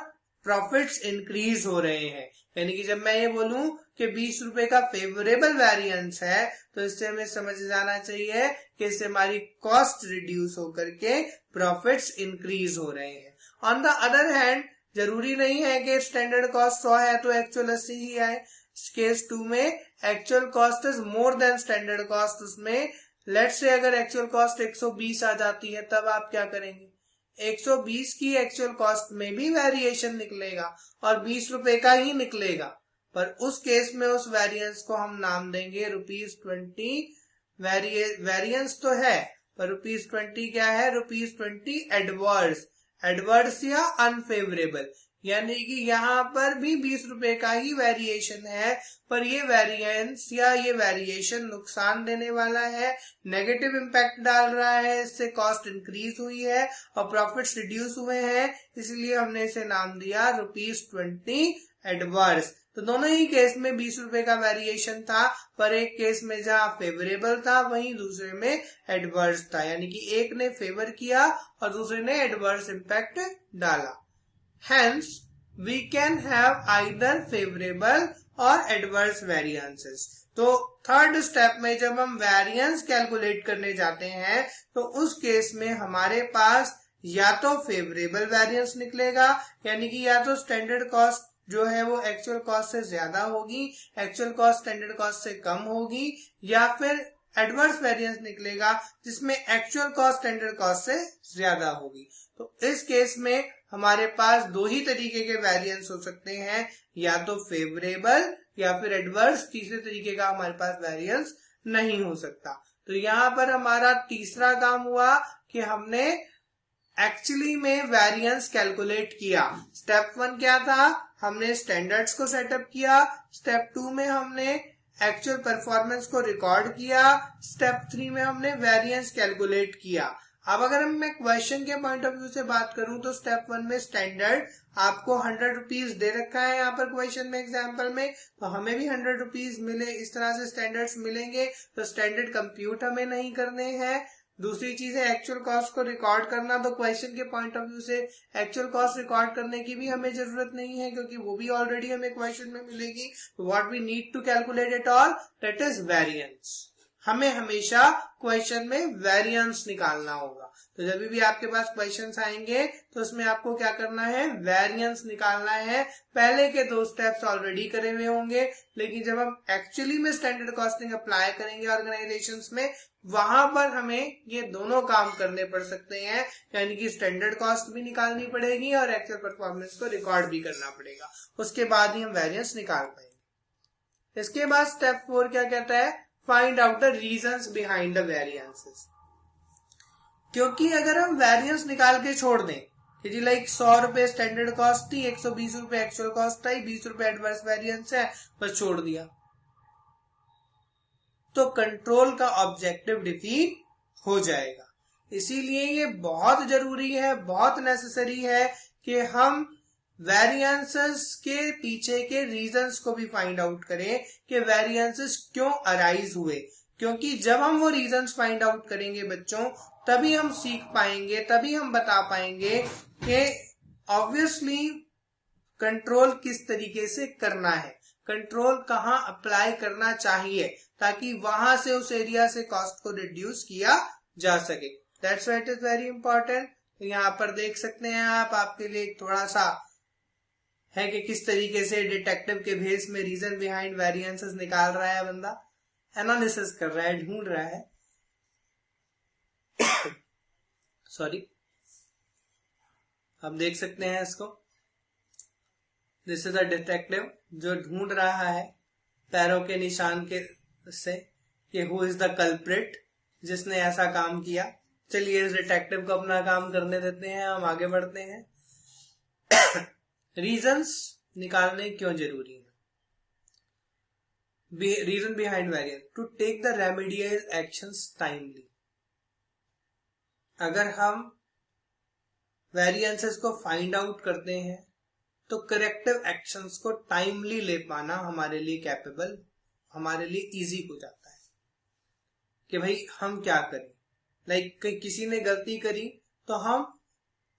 प्रॉफिट्स इंक्रीज हो रहे हैं। यानी कि जब मैं ये बोलूं कि 20 रुपए का फेवरेबल वेरिएंस है, तो इससे हमें समझ जाना चाहिए कि इससे हमारी कॉस्ट रिड्यूस होकर के प्रॉफिट्स इंक्रीज हो रहे हैं। ऑन द अदर हैंड, जरूरी नहीं है कि स्टैंडर्ड कॉस्ट 100 है तो एक्चुअल 80 ही आए। केस 2 में actual cost is more than standard cost, उसमें लेट्स से अगर एक्चुअल कॉस्ट 120 आ जाती है, तब आप क्या करेंगे? 120 की एक्चुअल कॉस्ट में भी वेरिएशन निकलेगा और 20 रुपए का ही निकलेगा, पर उस केस में उस वेरिएंस को हम नाम देंगे ₹20। वेरिएंस तो है पर ₹20 क्या है? ₹20 एडवर्स, एडवर्स या अनफेवरेबल, यानी कि यहाँ पर भी 20 रुपए का ही वेरिएशन है, पर ये वेरिएंस या ये वेरिएशन नुकसान देने वाला है, नेगेटिव इंपैक्ट डाल रहा है, इससे कॉस्ट इंक्रीज हुई है और प्रॉफिट्स रिड्यूस हुए हैं, इसलिए हमने इसे नाम दिया ₹20 एडवर्स। तो दोनों ही केस में 20 रुपए का वेरिएशन था, पर एक केस में जहां फेवरेबल था वहीं दूसरे में एडवर्स था, यानी कि एक ने फेवर किया और दूसरे ने एडवर्स इंपैक्ट डाला। Hence, we can have either favorable or adverse variances. तो थर्ड स्टेप में जब हम वेरिएंस कैलकुलेट करने जाते हैं, तो उस केस में हमारे पास या तो फेवरेबल वेरिएंस निकलेगा, यानी कि या तो स्टैंडर्ड कॉस्ट जो है वो एक्चुअल कॉस्ट से ज्यादा होगी, एक्चुअल कॉस्ट स्टैंडर्ड कॉस्ट से कम होगी, या फिर एडवर्स वेरिएंस निकलेगा जिसमें एक्चुअल कॉस्ट स्टैंडर्ड कॉस्ट से ज्यादा होगी। तो इस केस में हमारे पास दो ही तरीके के वेरिएंस हो सकते हैं, या तो फेवरेबल या फिर एडवर्स, तीसरे तरीके का हमारे पास वेरिएंस नहीं हो सकता। तो यहाँ पर हमारा तीसरा काम हुआ कि हमने एक्चुअली में वेरिएंस कैलकुलेट किया। स्टेप 1 क्या था? हमने स्टैंडर्ड्स को सेटअप किया। स्टेप 2 में हमने एक्चुअल परफॉर्मेंस को रिकॉर्ड किया। स्टेप 3 में हमने वेरिएंस कैलकुलेट किया। अब अगर मैं क्वेश्चन के पॉइंट ऑफ व्यू से बात करूं, तो स्टेप 1 में स्टैंडर्ड आपको 100 रुपीज दे रखा है यहाँ पर क्वेश्चन में, एग्जाम्पल में, तो हमें भी 100 रुपीज मिले, इस तरह से स्टैंडर्ड्स मिलेंगे, तो स्टैंडर्ड कंप्यूट हमें नहीं करने हैं। दूसरी चीज है एक्चुअल कॉस्ट को रिकॉर्ड करना, तो क्वेश्चन के पॉइंट ऑफ व्यू से एक्चुअल कॉस्ट रिकॉर्ड करने की भी हमें जरूरत नहीं है, क्योंकि वो भी ऑलरेडी हमें क्वेश्चन में मिलेगी। What we need to calculate it all, that is variance. हमें हमेशा क्वेश्चन में वेरिएंस निकालना होगा। तो जब भी आपके पास क्वेश्चंस आएंगे तो उसमें आपको क्या करना है? वेरिएंस निकालना है। पहले के 2 स्टेप्स ऑलरेडी करे हुए होंगे, लेकिन जब हम एक्चुअली में स्टैंडर्ड कॉस्टिंग अप्लाई करेंगे ऑर्गेनाइजेशंस में, वहां पर हमें ये दोनों काम करने पड़ सकते हैं, यानी कि स्टैंडर्ड कॉस्ट भी निकालनी पड़ेगी और एक्चुअल परफॉर्मेंस को रिकॉर्ड भी करना पड़ेगा। उसके बाद ही हम वेरिएंस निकाल पाएंगे। इसके बाद स्टेप 4 क्या कहता है? Find out the reasons behind the variances. क्योंकि अगर हम वेरिएंस निकाल के छोड़ दें कि जी लाइक 100 रुपए स्टैंडर्ड कॉस्ट थी, 120 रुपए एक्चुअल कॉस्ट आई, 20 रुपए एडवर्स वेरिएंस है, बस छोड़ दिया, तो कंट्रोल का ऑब्जेक्टिव डिफीट हो जाएगा। इसीलिए ये बहुत जरूरी है, बहुत नेसेसरी है कि हम वेरिएंसेस के पीछे के रीजंस को भी फाइंड आउट करें कि वेरिएंसेस क्यों अराइज हुए, क्योंकि जब हम वो रीजंस फाइंड आउट करेंगे बच्चों, तभी हम सीख पाएंगे, तभी हम बता पाएंगे कि ऑब्वियसली कंट्रोल किस तरीके से करना है, कंट्रोल कहाँ अप्लाई करना चाहिए, ताकि वहां से उस एरिया से कॉस्ट को रिड्यूस किया जा सके। That's why it is very important. यहाँ पर देख सकते हैं आप, आपके लिए थोड़ा सा है कि किस तरीके से डिटेक्टिव के भेस में रीजन बिहाइंड वेरिएंसेस निकाल रहा है बंदा, एनालिसिस कर रहा है, ढूंढ रहा है। सॉरी, आप देख सकते हैं इसको, दिस इज अ डिटेक्टिव जो ढूंढ रहा है पैरों के निशान के से कि हु इज द कल्प्रिट, जिसने ऐसा काम किया। चलिए इस डिटेक्टिव को अपना काम करने देते हैं, हम आगे बढ़ते हैं। रीजंस निकालने क्यों जरूरी है? Reason behind variance to take the remedial actions timely. अगर हम वेरिएंसेस को फाइंड आउट करते हैं तो करेक्टिव एक्शंस को टाइमली ले पाना हमारे लिए कैपेबल, हमारे लिए इजी हो जाता है कि भाई हम क्या करें। लाइक किसी ने गलती करी तो हम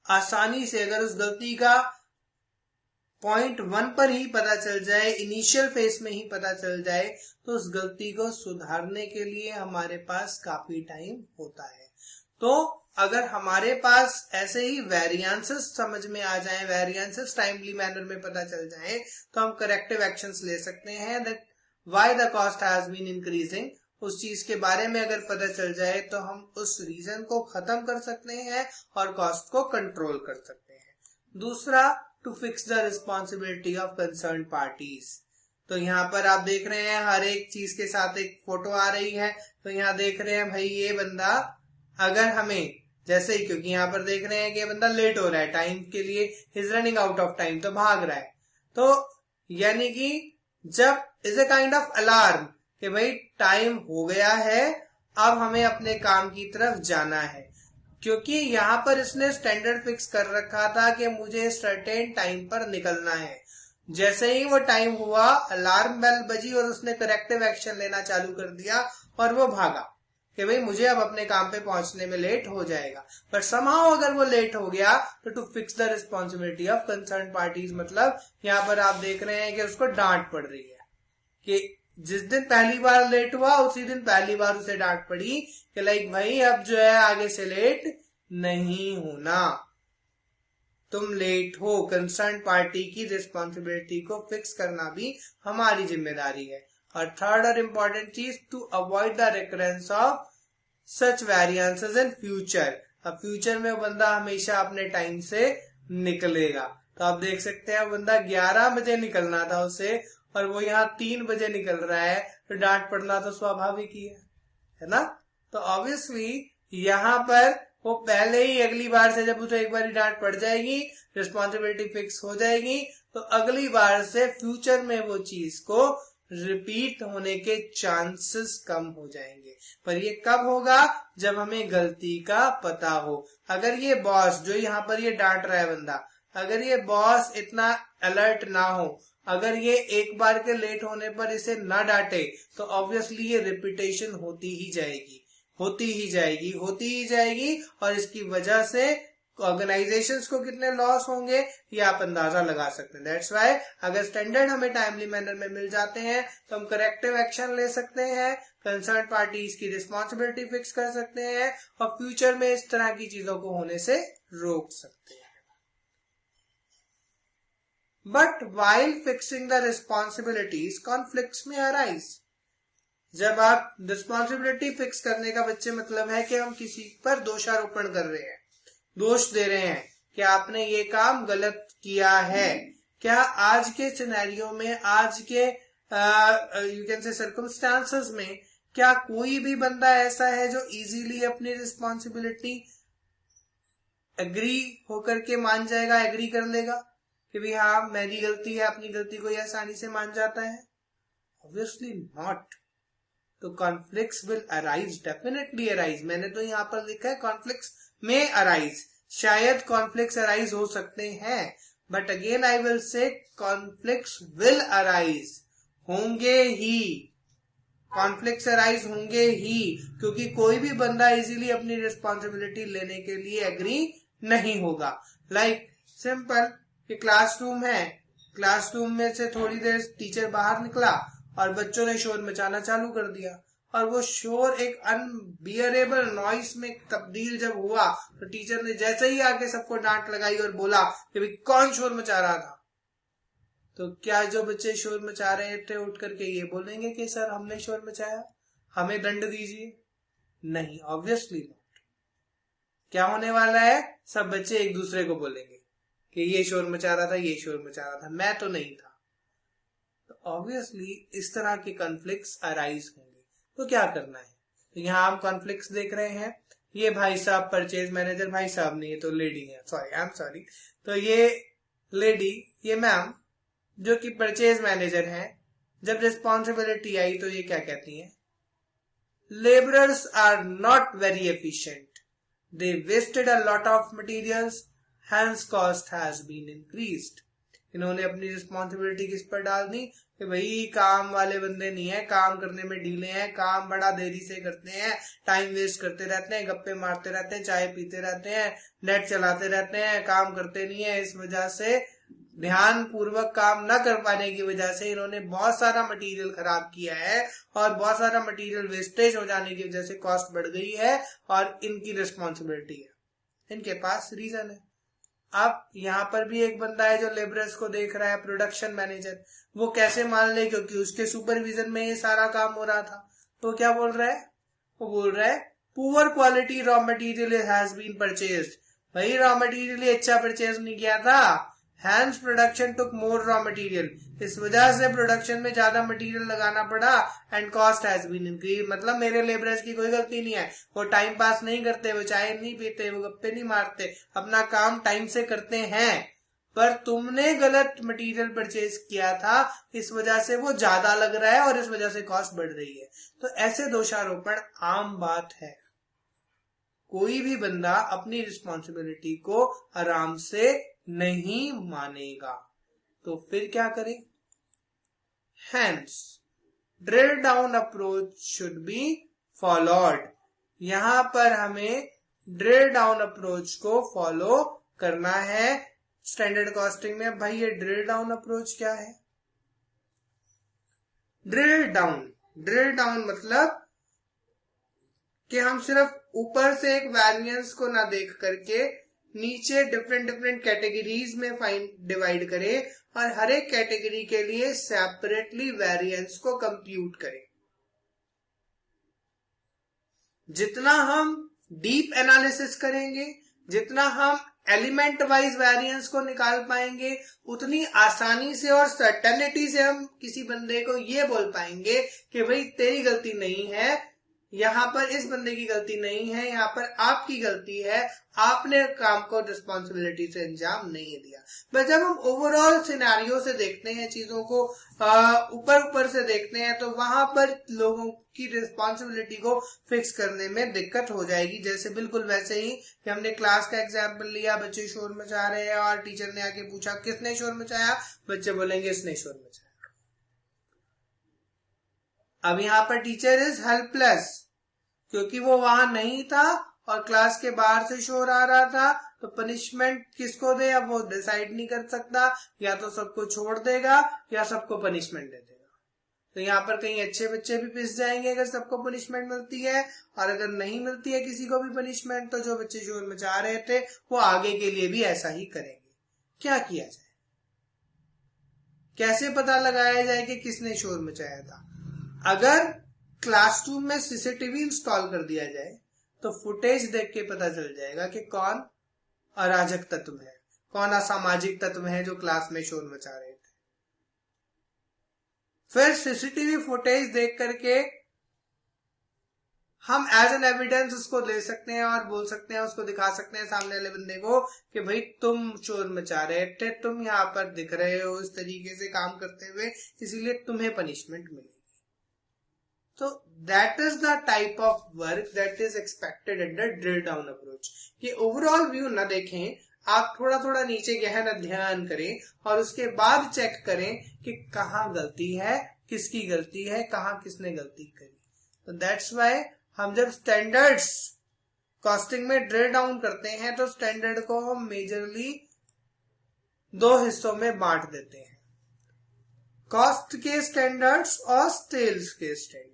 आसानी से, अगर उस गलती का पॉइंट 1 पर ही पता चल जाए, इनिशियल फेज में ही पता चल जाए, तो उस गलती को सुधारने के लिए हमारे पास काफी टाइम होता है। तो अगर हमारे पास ऐसे ही वेरिएंसेस समझ में आ जाएं, वेरिएंसेस टाइमली मैनर में पता चल जाएं, तो हम करेक्टिव एक्शंस ले सकते हैं। That why the cost has been increasing, उस चीज के बारे में अगर पता चल जाए तो हम उस रीजन को खत्म कर सकते हैं और कॉस्ट को कंट्रोल कर सकते हैं। दूसरा, to fix the responsibility of concern parties. तो यहाँ पर आप देख रहे हैं हर एक चीज के साथ एक फोटो आ रही है। तो यहाँ देख रहे हैं भाई ये बंदा, अगर हमें जैसे ही, क्योंकि यहाँ पर देख रहे हैं कि ये बंदा लेट हो रहा है टाइम के लिए, is running out of time, तो भाग रहा है। तो यानी कि जब is a kind of alarm कि भाई टाइम हो गया है, अब हमें अपने काम की तरफ जाना है। क्योंकि यहाँ पर इसने स्टैंडर्ड फिक्स कर रखा था कि मुझे सर्टेन टाइम पर निकलना है। जैसे ही वो टाइम हुआ, अलार्म बेल बजी और उसने करेक्टिव एक्शन लेना चालू कर दिया और वो भागा कि भाई मुझे अब अपने काम पे पहुंचने में लेट हो जाएगा। पर समहाउ अगर वो लेट हो गया तो to fix the responsibility of concern parties, मतलब यहाँ पर आप देख रहे हैं कि उसको डांट पड़ रही है कि जिस दिन पहली बार लेट हुआ उसी दिन पहली बार उसे डांट पड़ी कि लाइक भाई अब जो है आगे से लेट नहीं होना, तुम लेट हो। कंसर्न पार्टी की रिस्पॉन्सिबिलिटी को फिक्स करना भी हमारी जिम्मेदारी है। और थर्ड और इम्पोर्टेंट चीज, to avoid the recurrence of such variances in future. अब फ्यूचर में बंदा हमेशा अपने टाइम से निकलेगा। तो आप देख सकते हैं बंदा 11 बजे निकलना था उसे और वो यहाँ 3 बजे निकल रहा है, तो डांट पड़ना तो स्वाभाविक ही है ना। तो ऑब्वियसली यहाँ पर वो पहले ही अगली बार से, जब उसे एक बार डांट पड़ जाएगी, रिस्पॉन्सिबिलिटी फिक्स हो जाएगी, तो अगली बार से फ्यूचर में वो चीज को रिपीट होने के चांसेस कम हो जाएंगे। पर ये कब होगा? जब हमें गलती का पता हो। अगर ये बॉस जो यहाँ पर ये डांट रहा है बंदा, अगर ये बॉस इतना अलर्ट ना हो, अगर ये एक बार के लेट होने पर इसे ना डांटे, तो ऑब्वियसली ये रिपीटेशन होती ही जाएगी, होती ही जाएगी, होती ही जाएगी। और इसकी वजह से ऑर्गेनाइजेशंस को कितने लॉस होंगे ये आप अंदाजा लगा सकते हैं। दैट्स व्हाई अगर स्टैंडर्ड हमें टाइमली मैनर में मिल जाते हैं तो हम करेक्टिव एक्शन ले सकते हैं, कंसर्न पार्टीज की रिस्पॉन्सिबिलिटी फिक्स कर सकते हैं और फ्यूचर में इस तरह की चीजों को होने से रोक सकते हैं। But while fixing the responsibilities conflicts में अराइज। जब आप रिस्पॉन्सिबिलिटी फिक्स करने का बच्चे मतलब है कि हम किसी पर दोषारोपण कर रहे हैं, दोष दे रहे हैं कि आपने ये काम गलत किया है। क्या आज के सिनेरियो में, आज के यू कैन से सर्कमस्टांसेस में, क्या कोई भी बंदा ऐसा है जो इजीली अपनी रिस्पॉन्सिबिलिटी एग्री होकर के मान जाएगा, एग्री कर लेगा कि भाई हाँ मेरी गलती है, अपनी गलती को ये आसानी से मान जाता है? Obviously not. तो conflicts will arise, definitely arise. मैंने तो यहाँ पर लिखा है कॉन्फ्लिक्ट्स में अराइज, शायद कॉन्फ्लिक्ट्स अराइज हो सकते हैं, but again I will say conflicts will arise, होंगे ही, कॉन्फ्लिक्ट्स अराइज होंगे ही, क्योंकि कोई भी बंदा इजीली अपनी रिस्पॉन्सिबिलिटी लेने के लिए एग्री नहीं होगा। लाइक सिंपल कि क्लासरूम है, क्लासरूम में से थोड़ी देर टीचर बाहर निकला और बच्चों ने शोर मचाना चालू कर दिया और वो शोर एक अनबियरेबल नॉइस में तब्दील जब हुआ तो टीचर ने जैसे ही आके सबको डांट लगाई और बोला कि भाई कौन शोर मचा रहा था, तो क्या जो बच्चे शोर मचा रहे थे उठ करके ये बोलेंगे कि सर हमने शोर मचाया, हमें दंड दीजिए? नहीं, ऑब्वियसली नॉट। क्या होने वाला है? सब बच्चे एक दूसरे को बोलेंगे कि ये शोर मचा रहा था, ये शोर मचा रहा था, मैं तो नहीं था। तो ऑब्वियसली इस तरह के कॉन्फ्लिक्ट्स अराइज होंगे। तो क्या करना है? तो यहाँ हम कॉन्फ्लिक्ट्स देख रहे हैं। ये भाई साहब परचेज मैनेजर, भाई साहब नहीं, ये तो लेडी है, सॉरी आई एम सॉरी। तो ये लेडी, ये मैम जो कि परचेज मैनेजर है, जब रिस्पॉन्सिबिलिटी आई तो ये क्या कहती है, labourers are not very efficient, they wasted a lot of materials, hence cost has been increased. इन्होंने अपनी रिस्पॉन्सिबिलिटी किस पर डाल दी कि भाई काम वाले बंदे नहीं है, काम करने में ढीले हैं, काम बड़ा देरी से करते हैं, टाइम वेस्ट करते रहते हैं, गप्पे मारते रहते हैं, चाय पीते रहते हैं, नेट चलाते रहते हैं, काम करते नहीं है। इस वजह से ध्यान पूर्वक काम न कर पाने की वजह से इन्होंने बहुत सारा मटेरियल खराब किया है और बहुत सारा मटेरियल वेस्टेज हो जाने की वजह से कॉस्ट बढ़ गई है और इनकी रिस्पॉन्सिबिलिटी है, इनके पास रीजन है। अब यहाँ पर भी एक बंदा है जो लेबरर्स को देख रहा है, प्रोडक्शन मैनेजर। वो कैसे मान ले, क्योंकि उसके सुपरविजन में ये सारा काम हो रहा था। तो क्या बोल रहा है, वो बोल रहा है poor quality raw material has been purchased. भाई रॉ मटेरियल ही अच्छा परचेज नहीं किया था, hence production took more raw material, इस वजह से प्रोडक्शन में ज्यादा मटेरियल लगाना पड़ा and cost has been increase. मतलब मेरे लेबरर्स की कोई गलती नहीं है, वो टाइम पास नहीं करते, वो चाय नहीं पीते, वो गप्पे नहीं मारते, अपना काम टाइम से करते हैं, पर तुमने गलत मटेरियल परचेज किया था, इस वजह से वो ज्यादा लग रहा है और इस वजह से कॉस्ट बढ़ रही है। तो ऐसे दोषारोपण आम बात है। कोई भी बंदा अपनी रिस्पॉन्सिबिलिटी को आराम से नहीं मानेगा, तो फिर क्या करें, Hence, drill down approach should be followed। यहां पर हमें ड्रिल डाउन अप्रोच को फॉलो करना है स्टैंडर्ड कॉस्टिंग में। भाई ये ड्रिल डाउन अप्रोच क्या है, ड्रिल डाउन मतलब कि हम सिर्फ ऊपर से एक वेरिएंस को ना देख करके नीचे डिफरेंट कैटेगरीज में डिवाइड करें और हर एक कैटेगरी के लिए सेपरेटली वेरिएंस को कंप्यूट करें। जितना हम डीप एनालिसिस करेंगे, जितना हम एलिमेंट वाइज वेरिएंस को निकाल पाएंगे, उतनी आसानी से और सर्टेनिटी से हम किसी बंदे को ये बोल पाएंगे कि भाई तेरी गलती नहीं है, यहाँ पर इस बंदे की गलती नहीं है, यहाँ पर आपकी गलती है, आपने काम को रिस्पॉन्सिबिलिटी से अंजाम नहीं दिया। बट जब हम ओवरऑल सिनेरियो से देखते हैं, चीजों को ऊपर से देखते हैं, तो वहां पर लोगों की रिस्पॉन्सिबिलिटी को फिक्स करने में दिक्कत हो जाएगी। जैसे बिल्कुल वैसे ही कि हमने क्लास का एग्जाम्पल लिया, बच्चे शोर मचा रहे हैं और टीचर ने आके पूछा किसने शोर मचाया, बच्चे बोलेंगे इसने शोर मचाया। अब यहाँ पर टीचर इज हेल्पलेस, क्योंकि वो वहां नहीं था और क्लास के बाहर से शोर आ रहा था, तो पनिशमेंट किसको दे अब वो डिसाइड नहीं कर सकता, या तो सबको छोड़ देगा या सबको पनिशमेंट दे देगा। तो यहाँ पर कहीं अच्छे बच्चे भी पिस जाएंगे अगर सबको पनिशमेंट मिलती है, और अगर नहीं मिलती है किसी को भी पनिशमेंट, तो जो बच्चे शोर मचा रहे थे वो आगे के लिए भी ऐसा ही करेंगे। क्या किया जाए, कैसे पता लगाया जाए कि किसने शोर मचाया था? अगर क्लासरूम में सीसीटीवी इंस्टॉल कर दिया जाए तो फुटेज देख के पता चल जाएगा कि कौन अराजक तत्व है, कौन असामाजिक तत्व है जो क्लास में शोर मचा रहे थे। फिर सीसीटीवी फुटेज देख करके हम एज एन एविडेंस उसको ले सकते हैं और बोल सकते हैं, उसको दिखा सकते हैं सामने वाले बंदे को कि भाई तुम शोर मचा रहे थे, तुम यहाँ पर दिख रहे हो इस तरीके से काम करते हुए, इसीलिए तुम्हें पनिशमेंट मिलेगी। तो that is the type of work that is expected under drill down approach. कि ओवरऑल व्यू ना देखें, आप थोड़ा थोड़ा नीचे गहन अध्ययन करें और उसके बाद चेक करें कि कहाँ गलती है, किसकी गलती है, कहाँ किसने गलती करी। तो दैट्स वाई हम जब स्टैंडर्ड्स कॉस्टिंग में ड्रिल डाउन करते हैं तो स्टैंडर्ड को हम मेजरली दो हिस्सों में बांट देते हैं, कॉस्ट के स्टैंडर्ड्स और सेल्स के स्टैंडर्ड्स।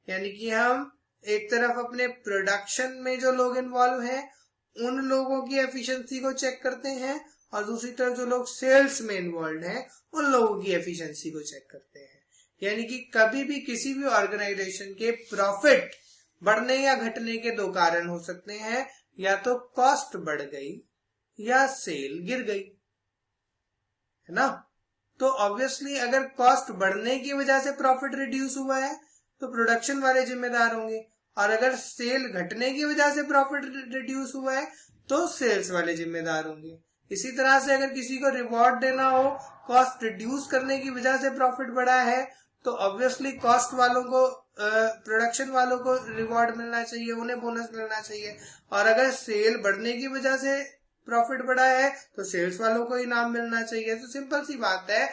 यानी कि हम एक तरफ अपने प्रोडक्शन में जो लोग इन्वॉल्व हैं उन लोगों की एफिशिएंसी को चेक करते हैं, और दूसरी तरफ जो लोग सेल्स में इन्वॉल्व हैं उन लोगों की एफिशिएंसी को चेक करते हैं। यानी कि कभी भी किसी भी ऑर्गेनाइजेशन के प्रॉफिट बढ़ने या घटने के दो कारण हो सकते हैं, या तो कॉस्ट बढ़ गई या सेल गिर गई, है ना। तो ऑब्वियसली अगर कॉस्ट बढ़ने की वजह से प्रॉफिट रिड्यूस हुआ है तो प्रोडक्शन वाले जिम्मेदार होंगे, और अगर सेल घटने की वजह से प्रॉफिट रिड्यूस हुआ है तो सेल्स वाले जिम्मेदार होंगे। इसी तरह से अगर किसी को रिवॉर्ड देना हो, कॉस्ट रिड्यूस करने की वजह से प्रॉफिट बढ़ा है, तो ऑब्वियसली कॉस्ट वालों को, प्रोडक्शन वालों को रिवॉर्ड मिलना चाहिए, उन्हें बोनस मिलना चाहिए। और अगर सेल बढ़ने की वजह से प्रॉफिट बढ़ा है तो सेल्स वालों को इनाम मिलना चाहिए। तो सिंपल सी बात है,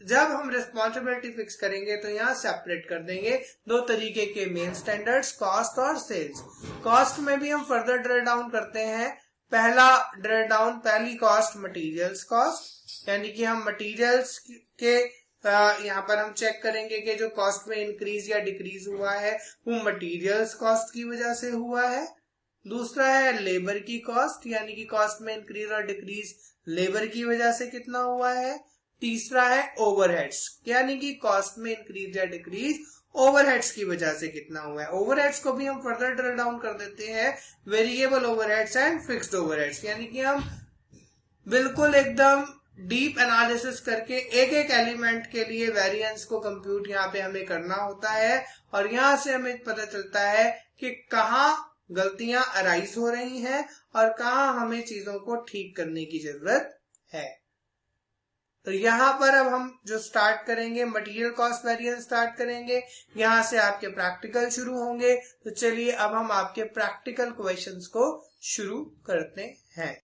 जब हम रिस्पॉन्सिबिलिटी फिक्स करेंगे तो यहाँ सेपरेट कर देंगे दो तरीके के मेन स्टैंडर्ड्स, कॉस्ट और सेल्स। कॉस्ट में भी हम फर्दर ड्रिल डाउन करते हैं। पहला ड्रिल डाउन, पहली कॉस्ट मटेरियल्स कॉस्ट, यानी कि हम मटेरियल्स के यहाँ पर हम चेक करेंगे कि जो कॉस्ट में इंक्रीज या डिक्रीज हुआ है वो मटेरियल्स कॉस्ट की वजह से हुआ है। दूसरा है लेबर की कॉस्ट, यानी कि कॉस्ट में इंक्रीज और डिक्रीज लेबर की वजह से कितना हुआ है। तीसरा है ओवरहेड्स, यानी कि कॉस्ट में इंक्रीज या डिक्रीज ओवरहेड्स की वजह से कितना हुआ है। ओवरहेड्स को भी हम फर्दर ड्रिल डाउन कर देते हैं, variable overheads and fixed overheads, यानी कि हम बिल्कुल एकदम डीप एनालिसिस करके एक एक एलिमेंट के लिए वेरिएंस को कंप्यूट यहाँ पे हमें करना होता है। और यहाँ से हमें पता चलता है कि कहाँ गलतियां अराइज हो रही हैं और कहाँ हमें चीजों को ठीक करने की जरूरत है। तो यहाँ पर अब हम जो स्टार्ट करेंगे, मटेरियल कॉस्ट वेरिएंस स्टार्ट करेंगे। यहाँ से आपके प्रैक्टिकल शुरू होंगे। तो चलिए अब हम आपके प्रैक्टिकल क्वेश्चंस को शुरू करते हैं।